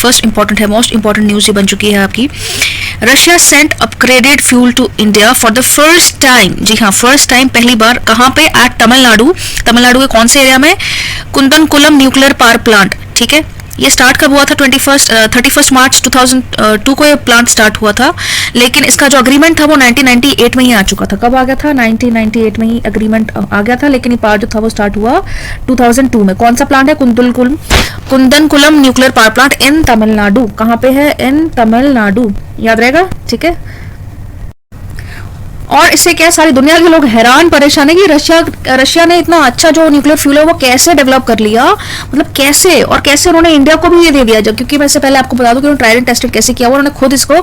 First important है, most important news ये बन चुकी है आपकी। Russia sent upgraded fuel to India for the first time. जी हाँ, फर्स्ट टाइम, पहली बार। कहाँ पे? एट तमिलनाडु। तमिलनाडु के कौन से एरिया में? कुंदनकुलम न्यूक्लियर पावर प्लांट। ठीक है, ये स्टार्ट कब हुआ था? 31 मार्च 2002 को ये प्लांट स्टार्ट हुआ था, लेकिन इसका जो अग्रीमेंट था वो 1998 में ही आ चुका था। कब आ गया था? 1998 में ही अग्रीमेंट आ गया था, लेकिन ये पार्ट जो था वो स्टार्ट हुआ 2002 में। कौन सा प्लांट है? Kudankulam nuclear power plant in Tamil Nadu. कहाँ पे है? इन तमिलनाडु, याद रहेगा। ठीक है, और इससे क्या सारी दुनिया के लोग हैरान परेशान है कि रशिया ने इतना अच्छा जो न्यूक्लियर फ्यूल है वो कैसे डेवलप कर लिया, मतलब कैसे, और कैसे उन्होंने इंडिया को भी ये दे दिया। जब क्योंकि मैं इससे पहले आपको बता दूं कि उन्होंने ट्रायल एंड टेस्टेड कैसे किया, उन्होंने खुद इसको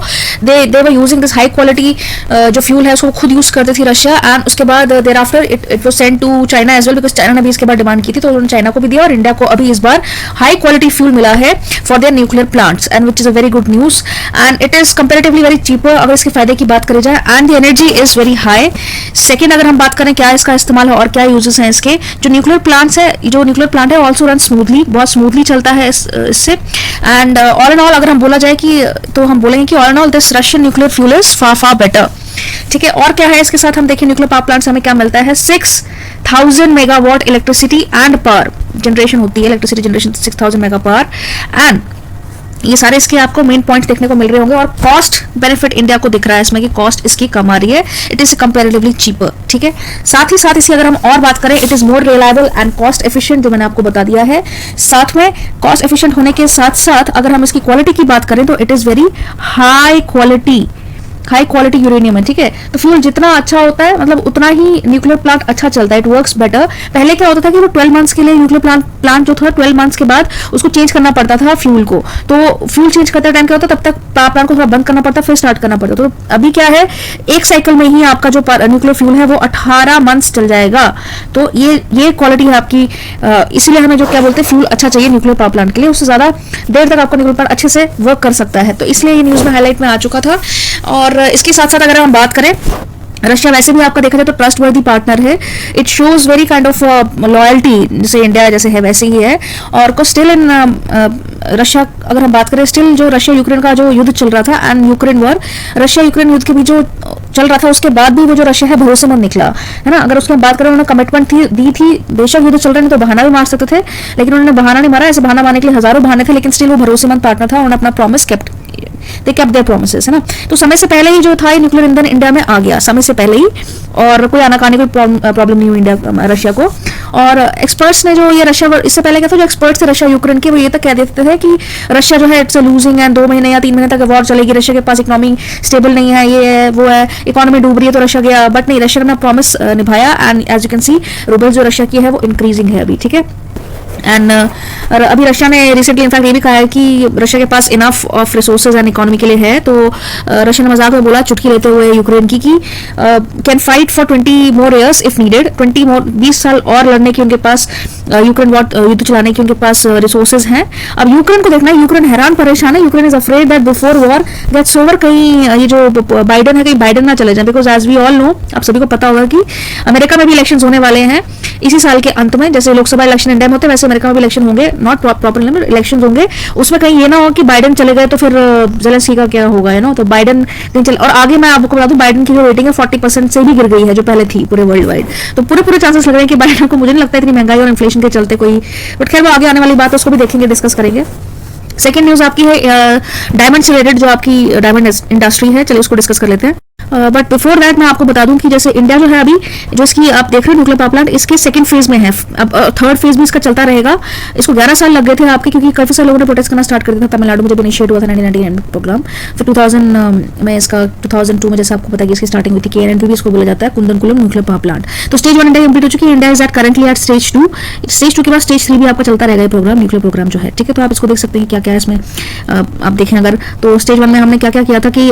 they were using this high quality जो फ्यूल है उसको खुद यूज करती थी रशिया। एंड उसके बाद there after it was sent to China as well, because China ने भी इसके बाद डिमांड की थी, तो उन्होंने चाइना को भी दिया, और इंडिया को अभी इस बार हाई क्वालिटी फ्यूल मिला है for their nuclear plants, and which is a very good news. And it is comparatively very cheaper अगर इसके फायदे की बात करी जाए, and the energy is very high. Second, अगर हम बात करें क्या इसका इस्तेमाल है और क्या यूजेस हैं इसके, जो न्यूक्लियर प्लांट है ऑल्सो रन स्मूथली, बहुत स्मूथली चलता है इससे। एंड ऑल एंड ऑल अगर हम बोला जाए कि, तो हम बोलेंगे कि all and all this Russian nuclear fuel is far better. ठीक है, और क्या है इसके साथ हम देखें न्यूक्लियर पावर प्लांट से हमें क्या मिलता है? 6000 megawatt electricity and power generation होती है, electricity generation 6000 mega power. And ये सारे इसके आपको मेन पॉइंट देखने को मिल रहे होंगे, और कॉस्ट बेनिफिट इंडिया को दिख रहा है इसमें कि कॉस्ट इसकी कम आ रही है, इट इज कंपैरेटिवली चीपर। ठीक है, साथ ही साथ इसी अगर हम और बात करें, it is more reliable and cost efficient, जो मैंने आपको बता दिया है। साथ में कॉस्ट एफिशिएंट होने के साथ साथ अगर हम इसकी क्वालिटी की बात करें तो it is very high quality uranium है। ठीक है, तो फ्यूल जितना अच्छा होता है मतलब उतना ही न्यूक्लियर प्लांट अच्छा चलता है, इट वर्क्स बेटर। पहले क्या होता था कि वो 12 मंथ्स के लिए न्यूक्लियर प्लांट जो था 12 मंथ्स के बाद उसको चेंज करना पड़ता था फ्यूल को, तो फ्यूल चेंज करते टाइम क्या होता तब तक पावर प्लांट को थोड़ा बंद करना पड़ता, फिर स्टार्ट करना पड़ता। तो अभी क्या है, एक साइकिल में ही आपका जो न्यूक्लियर फ्यूल है वो 18 मंथ्स चल जाएगा। तो ये क्वालिटी है आपकी, इसीलिए हमें जो क्या बोलते हैं फ्यूल अच्छा चाहिए न्यूक्लियर पावर प्लांट के लिए, उससे ज्यादा देर तक आपका न्यूक्लियर प्लांट अच्छे से वर्क कर सकता है। तो इसलिए ये न्यूज में हाईलाइट में आ चुका था। और इसके साथ साथ अगर हम बात करें, रशिया वैसे भी आपका देखा जाए तो ट्रस्ट वर्दी पार्टनर है, it shows very kind of loyalty, जैसे इंडिया जैसे है वैसे ही है। और को स्टिल इन रशिया अगर हम बात करें, स्टिल जो रशिया यूक्रेन का जो युद्ध चल रहा था and Ukraine war, Russia Ukraine युद्ध के बीच जो चल रहा था उसके बाद भी वो जो रशिया है भरोसेमंद निकला है ना। अगर उसमें बात करें, उन्होंने कमिटमेंट दी थी, बेशक युद्ध चल रहे नहीं तो बहाना भी मार सकते थे, लेकिन उन्होंने बहाना नहीं मारा। ऐसे बहाना मारने के लिए हजारों बहाने थे, लेकिन स्टिल वो भरोसेमंद पार्टनर था, उन्होंने अपना promise kept, they kept their promises, है ना। तो समय से पहले ही जो था न्यूक्लियर ईंधन इंडिया में आ गया, समय से पहले ही, और कोई आनाकानी कोई प्रॉब्लम नहीं हुई इंडिया रशिया को। और एक्सपर्ट्स ने जो ये रशिया, इससे पहले क्या था, जो एक्सपर्ट्स थे रशिया यूक्रेन के, वो ये तक कह देते थे कि रशिया जो है इट्स लूजिंग एंड 2 महीने या 3 महीने तक वॉर चलेगी, रशिया के पास इकोनॉमी स्टेबल नहीं है, ये है वो है, इकोनॉमी डूब रही है तो रशिया गया। बट नहीं, रशिया ने प्रॉमिस निभाया, and as you can see rouble जो रशिया की है वो इंक्रीजिंग है अभी। ठीक है, एंड अभी रशिया ने रिसेंटली इनफैक्ट ये भी कहा है कि रशिया के पास enough of resources and economy के लिए है। तो रशिया ने मजाक में बोला, चुटकी लेते हुए यूक्रेन की, कि can fight for 20 more years if needed, 20 साल और लड़ने की उनके पास, यूक्रेन युद्ध चलाने की उनके पास रिसोर्सेज हैं। अब यूक्रेन को देखना है, यूक्रेन हैरान परेशान है, Ukraine is afraid that before war gets over, कहीं ये जो बाइडन है कहीं बाइडन ना चले जाए, because as we all know, आप सभी को पता होगा कि अमेरिका में भी इलेक्शन होने वाले हैं इसी साल के अंत में। जैसे लोकसभा इलेक्शन इंडिया में होते हैं वैसे अमेरिका में भी इलेक्शन होंगे, नॉट प्रॉपर इलेक्शन होंगे। उसमें कहीं ये ना हो कि बाइडन चले गए तो फिर जेलेंस्की का क्या होगा, है ना। तो बाइडन कहीं चले, और आगे मैं आपको बता दूं बाइडन की जो रेटिंग है 40% से भी गिर गई है जो पहले थी पूरे वर्ल्ड वाइड। तो पूरे चांसेस लग रहे हैं कि बाइडन को, मुझे नहीं लगता इतनी महंगाई और इन्फ्लेशन के चलते कोई, बट खैर वो आगे आने वाली बात है, उसको भी देखेंगे, डिस्कस करेंगे। सेकेंड न्यूज आपकी है डायमंड से रिलेटेड, जो आपकी डायमंड इंडस्ट्री है, चलिए उसको डिस्कस कर लेते हैं। बट बिफोर दैट मैं आपको बता दूं कि जैसे इंडिया जो है अभी, जो इसकी आप देख रहे हैं न्यूक्लियर पावर प्लांट, इसके सेकंड फेज में है, अब थर्ड फेज भी इसका चलता रहेगा। इसको 11 साल लग गए थे आपके, क्योंकि काफी सारे लोगों ने प्रोटेस्ट करना स्टार्ट कर दिया था तमिलनाडु में जब इनिशिएट हुआ था 1999 प्रोग्राम। फिर 2000 में इसका 2002 में जैसे आपको पता है इसकी स्टार्टिंग हुई थी, KNP भी इसको बोला जाता है, कुंदनकुलम न्यूक्लियर पावर प्लांट। तो स्टेज 1 इंडिया कंप्लीट हो चुकी है, India is at currently at stage 2। Stage 2 के बाद स्टेज 3 भी आपका चलता रहेगा ये प्रोग्राम, न्यूक्लियर प्रोग्राम जो है। ठीक है, तो आप इसको देख सकते हैं क्या क्या है इसमें, आप देखें अगर तो स्टेज 1 में हमने क्या क्या किया था कि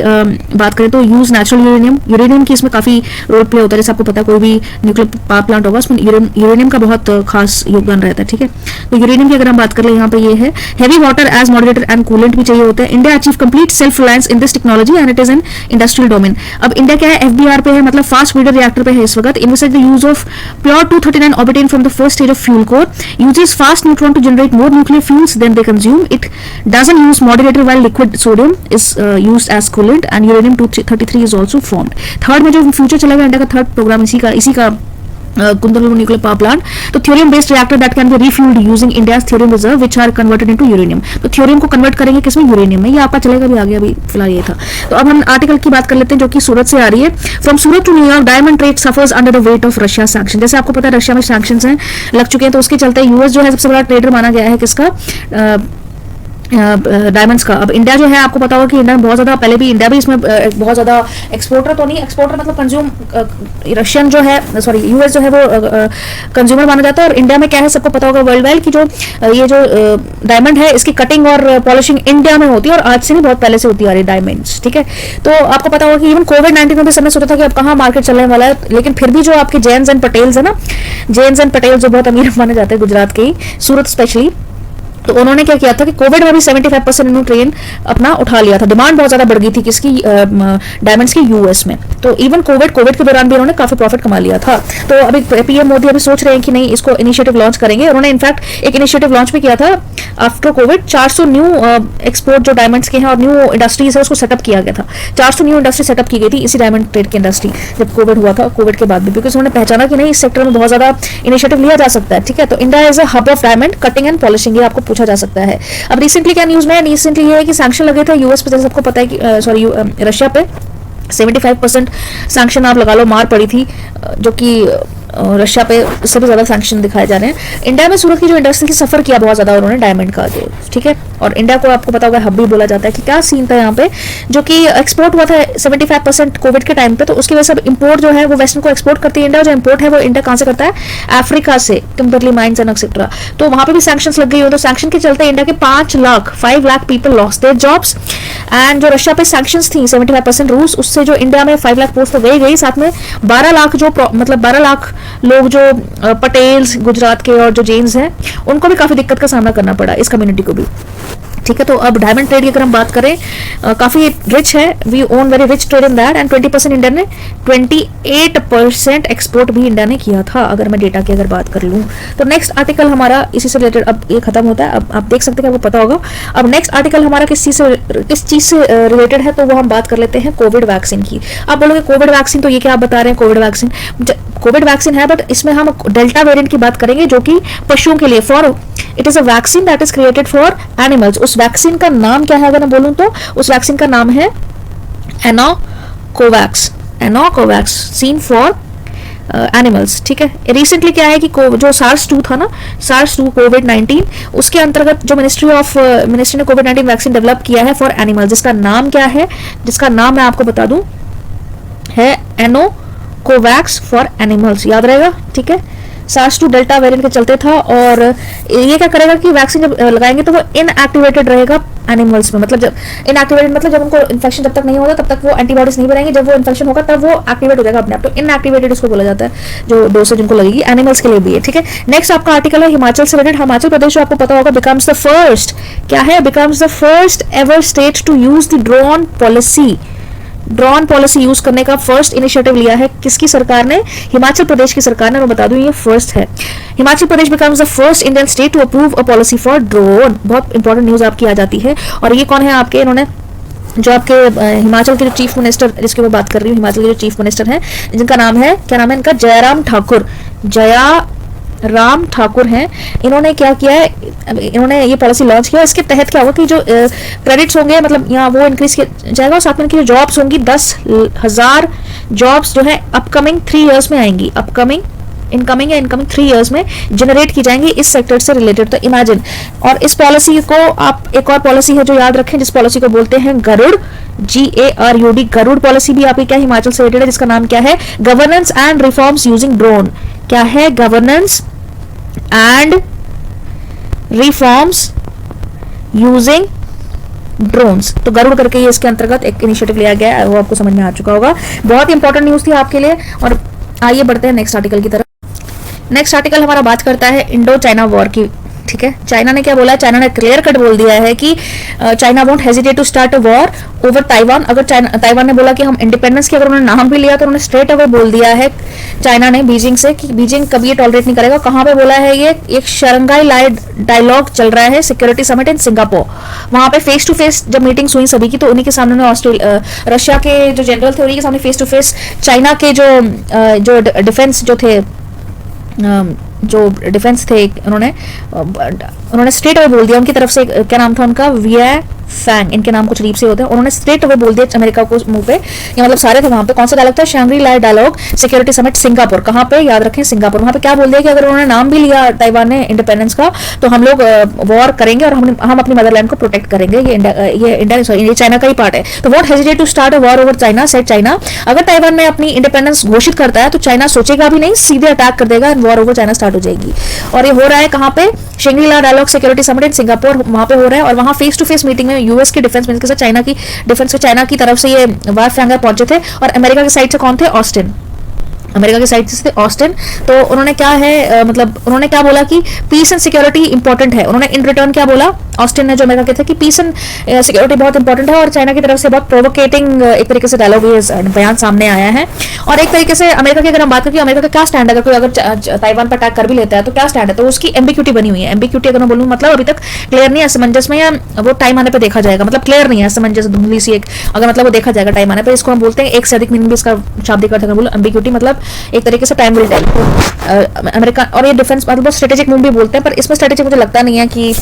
बात करें तो यूज नेचुरल यूरेनियम, यूरेनियम की इसमें काफी रोल प्ले होता है, जैसे आपको पता है कोई भी न्यूक्लियर पावर प्लांट होगा उसमें यूरेनियम का बहुत खास योगदान रहता है, ठीक है। तो यूरेनियम की अगर हम बात कर ले यहाँ पे ये है। Heavy water as moderator and coolant भी चाहिए होता है। India achieve complete self reliance in this technology and it is an industrial domain. अब इंडिया क्या है, एफबीआर पे है, मतलब फास्ट ब्रीडर रिएक्टर पे है इस वक्त। Invested the use of pure 239 obtain from the first stage of fuel core, uses fast neutron to generate more nuclear fuels than they consume. It doesn't use moderator while liquid sodium is used as coolant and uranium 233 is also formed. Third में जो future चलेगा India का third programme इसी का कुंदलू nuclear power plant. तो thorium based reactor that can be refuelled using India's thorium reserve which are converted into uranium. तो thorium को कन्वर्ट करेंगे किसमें, यूरेनियम में। ये आपका चलेगा भी आगे, अभी फिलहाल ये था। तो अब हम आर्टिकल की बात कर लेते हैं जो कि सूरत से आ रही है। From Surat to New York diamond trade suffers under the weight of Russia sanction. जैसे आपको पता है रशिया में सैंक्शंस हैं लग चुके हैं, तो उसके चलते यूएस जो है सबसे बड़ा ट्रेडर माना गया है किसका, डायमंड्स का। अब इंडिया जो है आपको पता होगा कि इंडिया में बहुत ज्यादा, पहले भी इंडिया भी इसमें बहुत ज्यादा एक्सपोर्टर तो नहीं, एक्सपोर्टर मतलब कंज्यूम, रशियन जो है सॉरी यूएस जो है वो कंज्यूमर माना जाता है। और इंडिया में क्या है सबको पता होगा वर्ल्ड वाइड की जो ये जो डायमंड है इसकी कटिंग और पॉलिशिंग इंडिया में होती है, और आज से नहीं बहुत पहले से होती आ रही डायमंड्स, ठीक है। तो आपको पता होगा कि इवन कोविड-19 में भी सबने सोचा था कि अब कहाँ मार्केट चलने वाला है, लेकिन फिर भी जो आपके जैन्स एंड पटेल्स है ना, जैन्स एंड पटेल जो बहुत अमीर माने जाते हैं गुजरात के ही, सूरत स्पेशली, तो उन्होंने क्या किया था कि कोविड में भी 75% इन्होंने ट्रेन अपना उठा लिया था। डिमांड बहुत ज्यादा बढ़ गई थी किसकी, डायमंड्स की यूएस में। तो इवन कोविड के दौरान भी उन्होंने काफी प्रॉफिट कमा लिया था। तो अभी पीएम मोदी अभी सोच रहे हैं कि नहीं इसको इनिशिएटिव लॉन्च करेंगे। उन्होंने इनफैक्ट एक इनिशिएटिव लॉन्च भी किया था आफ्टर कोविड। 400 न्यू एक्सपोर्ट जो डायमंड्स के हैं और न्यू इंडस्ट्रीज है उसको सेटअप किया गया था। 400 न्यू इंडस्ट्री सेटअप की गई थी इसी डायमंड ट्रेड की इंडस्ट्री जब कोविड हुआ था, कोविड के बाद भी, बिकॉज उन्होंने पहचाना कि नहीं इस सेक्टर में बहुत ज्यादा इनिशिएटिव लिया जा सकता है, ठीक है। तो India is a hub of diamond cutting and polishing, ये आपको पूछा जा सकता है। अब रिसेंटली क्या न्यूज में, रिसेंटली ये है कि सैंक्शन लगे थे यूएस पे, जैसे सबको पता है कि सॉरी रशिया पे 75% सैंक्शन आप लगा लो मार पड़ी थी, जो कि रशिया पे इससे भी ज्यादा सैंक्शन दिखाए जा रहे हैं। इंडिया में सूरत की जो इंडस्ट्री की सफर किया बहुत ज्यादा उन्होंने डायमंड का, जो ठीक है। और इंडिया को आपको पता होगा हब भी बोला जाता है कि क्या सीन था यहाँ पे, जो कि एक्सपोर्ट हुआ था 75% कोविड के टाइम पे, तो उसकी वजह से इंपोर्ट जो है वो वेस्टर्न को एक्सपोर्ट करती है इंडिया, जो इंपोर्ट है वो इंडिया कहाँ से करता है, अफ्रीका से, टिम्बरली माइंस एंड एक्सेट्रा। तो वहां पे भी सैंक्शंस लग गई हो, तो सैंक्शन के चलते इंडिया के 5 lakh people lost their jobs. And जो रशिया पे सैंक्शंस थी 75% रूस, उससे जो इंडिया में 5 लाख पोस्ट तो गई, साथ में 12 लाख जो मतलब 12 लाख लोग जो पटेल्स गुजरात के और जो जैन्स हैं उनको भी काफी दिक्कत का सामना करना पड़ा, इस कम्युनिटी को भी, ठीक है। तो अब डायमंड ट्रेड की अगर हम बात करें, काफी रिच है, we own very rich trade in that, and 20% India ने 28% एक्सपोर्ट भी इंडिया ने किया था, अगर मैं डेटा की अगर बात कर लूं। तो नेक्स्ट आर्टिकल हमारा इसी से रिलेटेड, अब ये खत्म होता है, अब आप देख सकते हैं आपको पता होगा। अब नेक्स्ट आर्टिकल हमारा किस चीज से रिलेटेड है, तो वो हम बात कर लेते हैं कोविड वैक्सीन की। आप बोलोगे कोविड वैक्सीन, तो ये क्या आप बता रहे हैं, कोविड वैक्सीन है, बट इसमें हम डेल्टा वेरिएंट की बात करेंगे जो कि पशुओं के लिए, for it is a vaccine that is created for animals. उस वैक्सीन का नाम क्या है अगर मैं बोलूं तो उस वैक्सीन का नाम है एनोकोवैक्सीन फॉर एनिमल्स, ठीक है। रिसेंटली क्या है कि जो SARS-2 था ना, SARS-2 कोविड-19, उसके अंतर्गत जो मिनिस्ट्री ने कोविड-19 वैक्सीन डेवलप किया है फॉर एनिमल्स, जिसका नाम क्या है, जिसका नाम मैं आपको बता दूं है एनोकोवैक्स फॉर एनिमल्स, याद रहेगा, ठीक है। SARS-2 डेल्टा वेरिएंट के चलते था, और ये क्या करेगा कि वैक्सीन जब लगाएंगे तो वो इनएक्टिवेटेड रहेगा एनिमल्स में, मतलब जब इनएक्टिवेटेड मतलब जब उनको इन्फेक्शन जब तक नहीं होगा तब तक वो एंटीबॉडीज नहीं बनाएंगे, जब वो इन्फेक्शन होगा तब वो एक्टिवेट हो जाएगा अपने आप। तो इनएक्टिवेटेड इसको बोला जाता है, जो डोसेज उनको लगेगी, एनिमल्स के लिए भी है, ठीक है। नेक्स्ट आपका आर्टिकल है हिमाचल से रिलेटेड। हिमाचल प्रदेश जो आपको पता होगा बिकम्स द फर्स्ट, क्या है, becomes the first ever state to use the drone policy use करने का फर्स्ट इनिशिएटिव लिया है किसकी सरकार ने, हिमाचल प्रदेश की सरकार ने। मैं बता दूं ये फर्स्ट है। Himachal Pradesh becomes the first Indian state to approve a policy for drone. बहुत इंपॉर्टेंट न्यूज आपकी आ जाती है। और ये कौन है आपके, इन्होंने जो आपके हिमाचल के जो चीफ मिनिस्टर, जिसकी मैं बात कर रही हूँ, हिमाचल के जो चीफ मिनिस्टर हैं, जिनका नाम है, क्या नाम है इनका, जयराम ठाकुर हैं। इन्होंने क्या किया है, इन्होंने ये पॉलिसी लॉन्च किया। इसके तहत क्या होगा कि जो क्रेडिट्स होंगे, मतलब यहाँ वो इंक्रीज किया जाएगा, और साथ में इनकी जो जॉब्स होंगी 10,000 जॉब्स जो है अपकमिंग 3 इयर्स में आएंगी, इनकमिंग 3 इयर्स में जनरेट की जाएंगी इस सेक्टर से रिलेटेड। तो इमेजिन, और इस पॉलिसी को आप, एक और पॉलिसी है जो याद रखें, जिस पॉलिसी को बोलते हैं गरुड़, GARUD, गरुड़ पॉलिसी भी आपकी क्या हिमाचल से रिलेटेड है, जिसका नाम क्या है, governance and reforms using drone. क्या है, governance and reforms using drones. तो गरुड़ करके ये इसके अंतर्गत एक इनिशिएटिव लिया गया है, वो आपको समझ में आ चुका होगा। बहुत इंपॉर्टेंट न्यूज थी आपके लिए। और आइए बढ़ते हैं नेक्स्ट आर्टिकल की तरफ। नेक्स्ट आर्टिकल हमारा बात करता है इंडो चाइना वॉर की। ठीक है, चाइना ने क्या बोला, चाइना ने क्लियर कट बोल दिया है कि China won't hesitate to start a war over Taiwan. अगर ताइवान ने बोला कि हम इंडिपेंडेंस की अगर उन्होंने नाम भी लिया तो उन्होंने स्ट्रेट अवे बोल दिया है चाइना ने बीजिंग से कि बीजिंग कभी ये टॉलरेट नहीं करेगा। कहां पे बोला है ये, एक शंघाई लाई डायलॉग चल रहा है सिक्योरिटी समिट इन सिंगापुर। वहां पे फेस टू फेस जब मीटिंग्स हुई सभी की तो उन्हीं के सामने रशिया के जो जनरल थे उन्हीं के सामने फेस टू फेस चाइना के जो डिफेंस जो डिफेंस थे उन्होंने स्ट्रेट अवे बोल दिया। उनकी तरफ से क्या नाम था उनका, विया फैंग, इनके नाम कुछ अजीब से होते हैं। उन्होंने स्ट्रेट अवे बोल दिया अमेरिका को मुंह पे, या मतलब सारे थे वहां पे। कौन सा डायलॉग था, शंघाई लाई डायलॉग सिक्योरिटी समिट सिंगापुर। कहां पे, याद रखें सिंगापुर। वहां पे क्या बोल दिया कि अगर उन्होंने नाम भी लिया ताइवान ने इंडिपेंडेंस का तो हम लोग वॉर करेंगे और हम अपनी मदरलैंड को प्रोटेक्ट करेंगे। ये चाइना का ही पार्ट है। तो won't hesitate to start a war over China, said China. अगर ताइवान में अपनी इंडिपेंडेंस घोषित करता है तो चाइना सोचेगा भी नहीं, सीधे अटैक कर देगा and war over China start हो जाएगी। और ये हो रहा है कहां पे, Shangri-La dialogue security summit in Singapore, वहां पे हो रहा है। और वहां फेस टू फेस मीटिंग में यूएस के डिफेंस मिनिस्टर के साथ चाइना की डिफेंस, चाइना की तरफ से ये वार फैंगर पहुंचे थे। और अमेरिका की साइड से कौन थे, ऑस्टिन। अमेरिका की साइड से ऑस्टिन। तो उन्होंने क्या है मतलब उन्होंने क्या बोला कि पीस एंड सिक्योरिटी इंपॉर्टेंट है। उन्होंने इन रिटर्न क्या बोला, ऑस्टिन ने जो अमेरिका के थे कि पीस एंड सिक्योरिटी बहुत इंपॉर्टेंट है। और चाइना की तरफ से बहुत प्रोवोकेटिंग एक तरीके से डायलॉग बयान सामने आया है। और एक तरीके से अमेरिका की अगर हम बात करें अमेरिका का क्या स्टैंड है, कोई अगर ताइवान पर अटैक कर भी लेता है तो क्या स्टैंड है, तो उसकी एम्बिग्यूटी बनी हुई है। एम्बिग्यूटी अगर मैं बोलूँ मतलब अभी तक क्लियर नहीं है, असमंजस में, या वो टाइम आने पर देखा जाएगा। मतलब क्लियर नहीं है, असमंजस धुंधली सी एक, अगर मतलब वो देखा जाएगा टाइम आने पर। इसको हम बोलते हैं एक से अधिक मीनिंग भी इसका शाब्दिक अर्थ बोलो एम्बिग्यूटी, मतलब एक तरीके से टाइम विल टेल। अमेरिका और ये डिफेंस मतलब स्ट्रेटेजिक मूव भी बोलते हैं, पर इसमें स्ट्रेटेजिक मुझे लगता नहीं है कि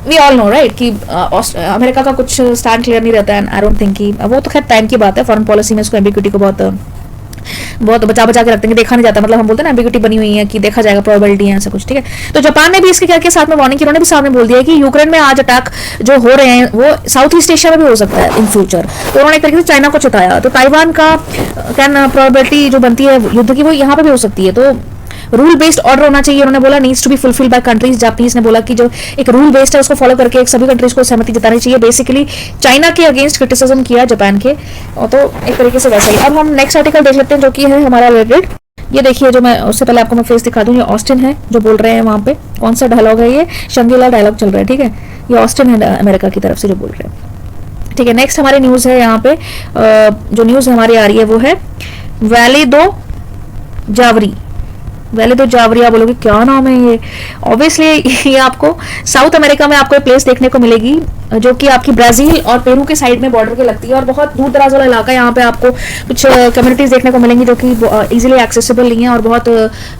वी ऑल नो राइट कि अमेरिका का कुछ स्टैंड क्लियर नहीं रहता है। आई डोंट थिंक कि वो तो खैर टाइम की बात है। फॉरेन पॉलिसी में इसको एम्बिग्यूटी को बहुत बचा के रखते हैं, देखा नहीं जाता। मतलब हम बोलते हैं ना एम्बिग्यूटी बनी हुई है कि देखा जाएगा, प्रोबेबिलिटी है, ऐसा कुछ। ठीक है, तो जापान ने भी इसके क्या साथ में वार्निंग की। उन्होंने भी सामने बोल दिया कि यूक्रेन में आज अटैक जो हो रहे हैं वो साउथ ईस्ट एशिया में भी हो सकता है इन फ्यूचर। तो उन्होंने एक तरीके से चाइना को चेताया। तो ताइवान का क्या प्रोबेबिलिटी जो बनती है युद्ध की वो यहाँ पे भी हो सकती है। तो रूल बेस्ड ऑर्डर होना चाहिए, उन्होंने बोला, needs to be fulfilled by countries. Japanese ने बोला कि जो एक रूल बेस्ड है उसको फॉलो करके एक सभी कंट्रीज को सहमति जतानी चाहिए। बेसिकली चाइना के अगेंस्ट क्रिटिसिज्म किया जापान के, और तो एक तरीके से वैसा ही। अब हम नेक्स्ट आर्टिकल देख लेते हैं जो कि है हमारा रिलेटेड। ये देखिए, जो मैं उससे पहले आपको मैं फेस दिखा दूं, ये ऑस्टिन है जो बोल रहे हैं वहां पे। कौन सा डायलॉग है ये, शंघाई लाई डायलॉग चल रहा है। ठीक है, ये ऑस्टिन है अमेरिका की तरफ से जो बोल रहे हैं। ठीक है, नेक्स्ट हमारी न्यूज है यहाँ पे। जो न्यूज हमारी आ रही है वो है वैली दो जावरी। वैली दो जावरी, आप बोलोगे क्या नाम है ये। ऑब्वियसली ये आपको साउथ अमेरिका में आपको एक प्लेस देखने को मिलेगी जो कि आपकी ब्राजील और पेरू के साइड में बॉर्डर के लगती है। और बहुत दूर दराज वाला इलाका है। यहाँ पे आपको कुछ कम्युनिटीज देखने को मिलेंगी जो कि इजीली एक्सेसिबल नहीं है और बहुत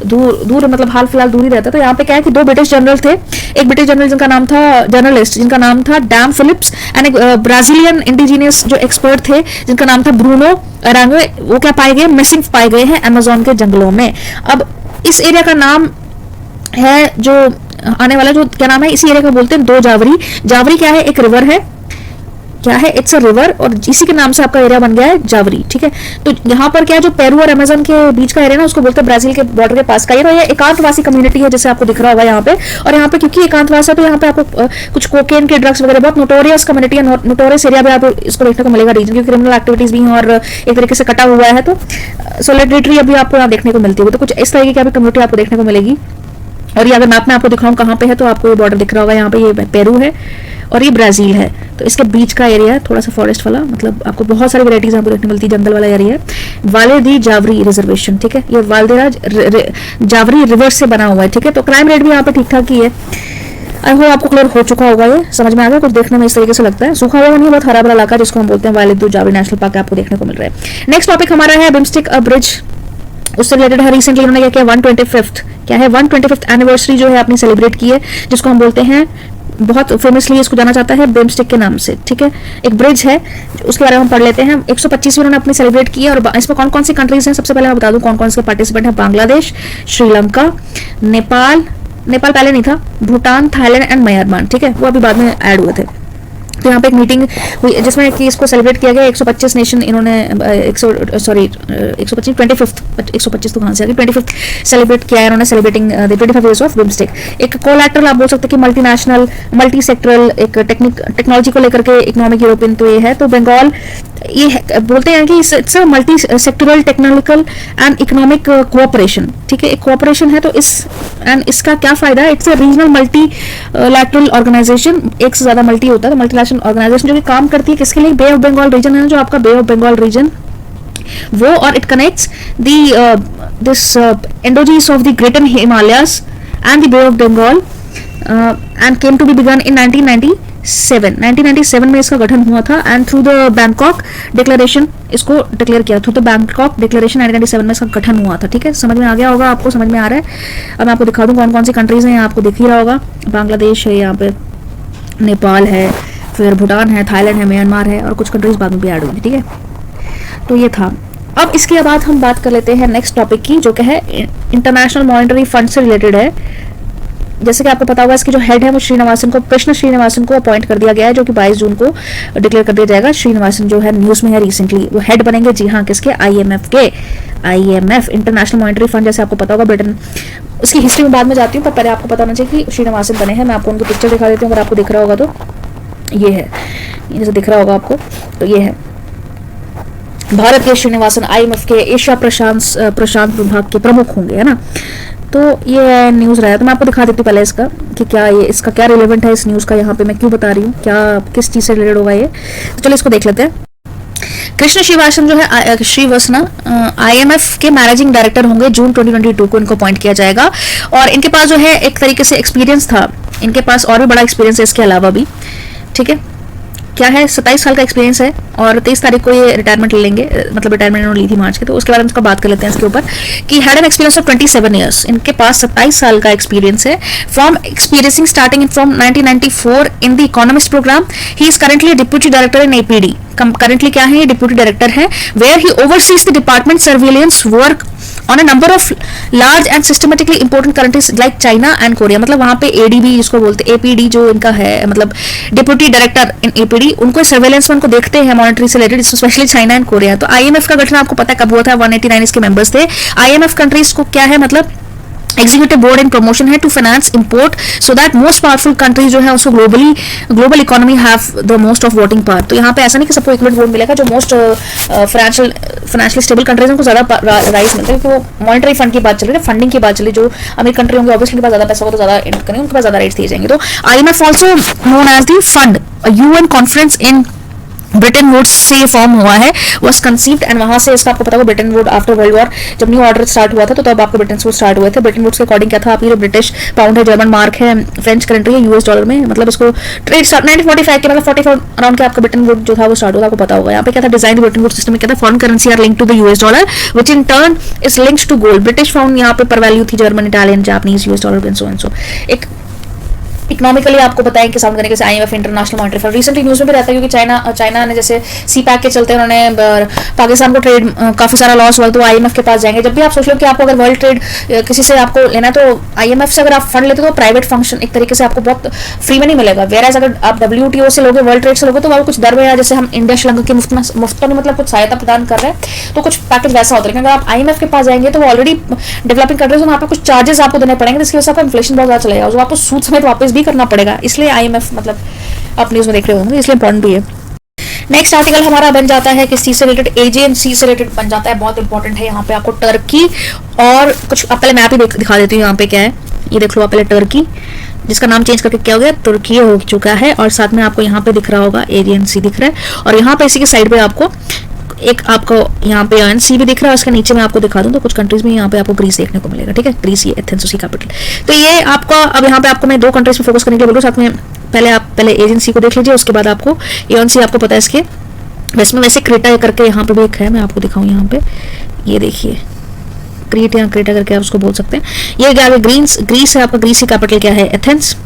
दूर मतलब हाल फिलहाल दूर ही रहता है। तो यहाँ पे क्या है कि दो ब्रिटिश जनरल थे। एक ब्रिटिश जनरल जिनका नाम था जर्नलिस्ट जिनका नाम था डैम फिलिप्स, एंड एक ब्राजीलियन इंडिजीनियस जो एक्सपर्ट थे जिनका नाम था ब्रूनो अरांगे। वो क्या पाए गए, मिसिंग पाए गए हैं अमेजोन के जंगलों में। अब इस एरिया का नाम है जो आने वाला जो क्या नाम है, इसी एरिया का बोलते हैं दो जावरी। जावरी क्या है, एक रिवर है, क्या है, इट्स अ रिवर, और इसी के नाम से आपका एरिया बन गया है जावरी। ठीक है, तो यहाँ पर क्या है, जो पेरू और अमेजन के बीच का एरिया ना उसको बोलते हैं ब्राजील के बॉर्डर के पास का। ये एकांतवासी कम्युनिटी है जैसे आपको दिख रहा होगा यहाँ पे। और यहाँ पे क्योंकि एकांतवास है तो यहाँ पे आपको कुछ कोकेन के ड्रग्स वगैरह, बहुत नोटोरियस कम्युनिटी है, नोटोरियस एरिया भी आपको इसको देखने को मिलेगा रीजन, क्योंकि क्रिमिनल एक्टिविटीज भी हैं और एक तरीके से कटा हुआ है। तो सोलिडेरिटी अभी आपको यहाँ देखने को मिलती है। तो कुछ इस तरीके की अभी कम्युनिटी आपको देखने को मिलेगी। और ये अगर मैप में आपको दिखाऊं कहाँ पे है तो आपको ये बॉर्डर दिख रहा होगा, यहाँ पे ये पेरू है और ये ब्राजील है। तो इसके बीच का एरिया है थोड़ा सा फॉरेस्ट वाला, मतलब आपको बहुत सारी वैरायटीज आपको देखने मिलती है, जंगल वाला एरिया है। वाले दी जावरी रिजर्वेशन। ठीक है, ये वालदेरा जावरी रिवर से बना हुआ है। ठीक है, तो क्राइम रेट भी यहाँ पे ठीक ठाक ही है। आई होप आपको क्लियर हो चुका होगा, ये समझ में आ गया। कुछ देखने में इस तरीके से लगता है, सूखा हुआ नहीं, बहुत हरा भरा इलाका जिसको हम बोलते हैं वाले दी जावरी नेशनल पार्क आपको देखने को मिल रहा है। नेक्स्ट टॉपिक हमारा है बिम्स्टिक ब्रिज, उससे रिलेटेड है। रिसेंटली उन्होंने क्या किया, 125th क्या है 125th एनिवर्सरी जो है अपनी सेलिब्रेट की है, जिसको हम बोलते हैं, बहुत फेमसली इसको जाना जाता है बिम्स्टिक के नाम से। ठीक है, एक ब्रिज है उसके बारे में हम पढ़ लेते हैं। 125वीं उन्होंने अपनी सेलिब्रेट की है और इसमें कौन कौन सी कंट्रीज हैं सबसे पहले मैं बता दूं कौन कौन से पार्टिसिपेंट हैं। बांग्लादेश, श्रीलंका, नेपाल पहले नहीं था, भूटान, थाईलैंड एंड म्यांमार। ठीक है, वो अभी बाद में ऐड हुए थे। तो यहाँ पे एक मीटिंग हुई जिसमें कि इसको सेलिब्रेट किया गया। 125 नेशन इन्होंने 125 125 तो कहाँ से आ गई, 25 सेलिब्रेट किया है इन्होंने, celebrating the 25 years of BIMSTEC. एक कोलैटरल आप बोल सकते हैं कि मल्टीनेशनल मल्टी सेक्टरल एक टेक्नोलॉजी को लेकर के इकोनॉमिक यूरोपियन तो ये है। तो बंगाल ये बोलते हैं कि it's a multi sectoral technological and economic cooperation, ठीक है, एक कोऑपरेशन है। तो इसका क्या फायदा है, it's a regional multilateral organisation, एक से ज्यादा मल्टी होता है मल्टीनेशनल ऑर्गेनाइजेशन जो कि काम करती है किसके लिए, बे ऑफ बंगाल रीजन है जो आपका बे ऑफ बंगाल रीजन वो, और इट कनेक्ट्स दिस एंडोजीस of the Greater Himalayas and the Bay of Bengal and came to be begun in 1997 में इसका गठन हुआ था। And through the Bangkok declaration इसको डिक्लेयर किया, थ्रू द बैंकॉक डिक्लेरेशन 1997 में इसका गठन हुआ था। ठीक है, समझ में आ गया होगा आपको, समझ में आ रहा है। अब मैं आपको दिखा दूं कौन कौन सी कंट्रीज हैं, आपको दिख ही रहा होगा, बांग्लादेश है, यहाँ पे नेपाल है, फिर भूटान है, थाईलैंड है, म्यांमार है, और कुछ कंट्रीज बाद में भी ऐड हुई। ठीक है, तो ये था। अब इसके बाद हम बात कर लेते हैं नेक्स्ट टॉपिक की, जो कि है इंटरनेशनल मॉनेटरी फंड से रिलेटेड है। जैसे कि आपको पता होगा इसके जो हेड है वो श्रीनिवासन को, कृष्ण श्रीनिवासन को अपॉइंट कर दिया गया है, जो कि 22 जून को डिक्लेयर कर दिया जाएगा। श्रीनिवासन जो है न्यूज में है रिसेंटली, वो हेड बनेंगे, जी हाँ, किसके, आईएमएफ के। आईएमएफ इंटरनेशनल मॉनेटरी फंड, जैसे आपको पता होगा ब्रिटेन, उसकी हिस्ट्री में बाद में जाती हूँ, पर पहले आपको पता होना चाहिए कि श्रीनिवासन बने हैं। मैं आपको उनकी पिक्चर दिखा देती हूँ, अगर आपको दिख रहा होगा तो ये है, जैसे दिख रहा होगा आपको, तो ये है भारत के श्रीनिवासन आईएमएफ के एशिया प्रशांत विभाग के प्रमुख होंगे, है ना। तो ये न्यूज रहा है, तो मैं आपको दिखा देती हूँ पहले इसका कि क्या ये इसका क्या रिलेवेंट है इस न्यूज का, यहाँ पे मैं क्यों बता रही हूँ, क्या किस चीज से रिलेटेड होगा ये। तो चलो इसको देख लेते हैं। कृष्ण श्रीवासन जो है श्रीवासना आईएमएफ के मैनेजिंग डायरेक्टर होंगे। जून 2022 को इनको अपॉइंट किया जाएगा, और इनके पास जो है एक तरीके से एक्सपीरियंस था, इनके पास और भी बड़ा एक्सपीरियंस है इसके अलावा भी। ठीक है, क्या है, 27 साल का एक्सपीरियंस है, और 23 तारीख को ये रिटायरमेंट ले लेंगे, मतलब रिटायरमेंट इन्होंने ली थी मार्च के। तो उसके बारे में इसका बात कर लेते हैं इसके ऊपर कि had an experience of 27 years, इनके पास 27 साल का एक्सपीरियंस है। From experiencing starting from 1994 in the economist programme, he is currently deputy director in APD. Currently क्या है, ये डिप्यूटी डायरेक्टर है, where he oversees the department surveillance work on a number of large and systematically important countries like China and Korea. मतलब वहां पे ADB जिसको बोलते हैं, एपीडी जो इनका है, मतलब डिप्यूटी डायरेक्टर इन एपीडी, उनको सर्वेलेंस में उनको देखते हैं मॉनेटरी से related, specially China and Korea. तो आईएमएफ का गठन आपको पता है कब हुआ था, 189 इसके मेंबर्स थे। आईएमएफ कंट्रीज को क्या है, मतलब एग्जीक्यूटिव बोर्ड इन प्रमोशन है to finance import, so that most powerful countries जो है उसको global economy have the most of voting power. तो यहाँ पे ऐसा नहीं कि सबको इक्वल वोट मिलेगा, जो मोस्ट फाइनेंशियली स्टेबल कंट्रीज उनको ज्यादा राइज मिलता है, क्योंकि वो मॉनेटरी फंड की बात चल रही है, फंडिंग की बात चली। जो अमीर कंट्री होंगे ऑब्वियसली उनके पास ज्यादा पैसा होगा, तो ज्यादा इन्वेस्ट करेंगे, उनके पास ज्यादा राइट्स दिए जाएंगे। तो IMF also known as the fund, UN conference in Bretton Woods से ये फॉर्म हुआ है, वाज कंसीव्ड, एंड वहां से इसका आपको पता होगा Britain would after world war जब न्यू ऑर्डर स्टार्ट हुआ था, तो तब आपको ब्रिटेन वुड स्टार्ट हुए थे। ब्रिटेन वुड्स के अकॉर्डिंग क्या था, आप ये ब्रिटिश पाउंड है, जर्मन मार्क है, फ्रेंच करेंसी है, यूएस डॉलर में, मतलब इसको ट्रेड स्टार्ट 1945 के, मतलब 44 अराउंड के आपका ब्रिटेन वुड जो था वो स्टार्ट हुआ था, आपको पता होगा। यहाँ पे क्या था, डिजाइन ब्रिटेन वुड सिस्टम में क्या था, foreign currency are linked to the US dollar which in turn is linked to gold. British pound यहाँ पे पर वैल्यू थी, German, Italian, Japanese, US dollar and so एक इकोनॉमिकली आपको बताएं कि साउंड करने के IMF International Monetary Fund recently news में भी रहता है, क्योंकि चाइना ने जैसे सी पैक के चलते उन्होंने पाकिस्तान को ट्रेड काफी सारा लॉस हुआ, तो आईएमएफ के पास जाएंगे। जब भी आप सोच लो कि आपको अगर वर्ल्ड ट्रेड किसी से आपको लेना है, तो आईएमएफ से अगर आप फंड लेते हो तो प्राइवेट फंक्शन एक तरीके से आपको बहुत फ्री में नहीं मिलेगा। वेराज अगर आप डब्ल्यूटीओ से लोगे, वर्ल्ड ट्रेड से लोगे, तो वो कुछ दर में, जैसे हम इंडिया श्रीलंका की मुफ्त में मतलब कुछ सहायता प्रदान कर रहे हैं, तो कुछ पैकेज वैसा होता है। लेकिन अगर आप आईएमएफ के पास जाएंगे तो वो ऑलरेडी डेवलपिंग कंट्रीज में वहाँ पे कुछ चार्जेस आपको देने पड़ेंगे, जिसकी वजह से आपका इन्फ्लेशन बहुत ज्यादा चलेगा, जो आपको सूद समेत वापस भी करना पड़ेगा। इसलिए आईएमएफ मतलब आप न्यूज में देख रहे होंगे, इसलिए इंपॉर्टेंट भी है। नेक्स्ट आर्टिकल हमारा बन जाता है किस चीज से रिलेटेड, एजेंसी से रिलेटेड बन जाता है, बहुत इंपॉर्टेंट है। यहाँ पे आपको टर्की और कुछ, अब पहले मैं भी दिखा देती हूँ यहाँ पे क्या है, ये देख लो आप पहले टर्की, जिसका नाम चेंज करके क्या हो गया, तुर्की हो चुका है, और साथ में आपको यहाँ पे दिख रहा होगा एजेंसी दिख रहा है, और यहाँ पे इसी के साइड पे आपको एक आपको यहाँ पे एनसी भी दिख रहा है। उसके नीचे मैं आपको दिखा दूं तो कुछ कंट्रीज में यहाँ पे आपको ग्रीस देखने को मिलेगा। ठीक है, ग्रीस, ये एथेंस उसकी कैपिटल। तो ये आपका, अब यहाँ पे आपको मैं 2 कंट्रीज पे फोकस करने के लिए बोल रहा हूँ, साथ में पहले एजेंसी को देख लीजिए, उसके बाद आपको एएनसी आपको पता है इसके वेस्ट में वैसे क्रेटा करके यहाँ पे भी एक है, मैं आपको दिखाऊँ यहाँ पे, ये देखिए क्रीट या क्रेटा करके आप उसको बोल सकते हैं। ये क्या है, ग्रीस है आपका, ग्रीस की कैपिटल क्या है, एथेंस।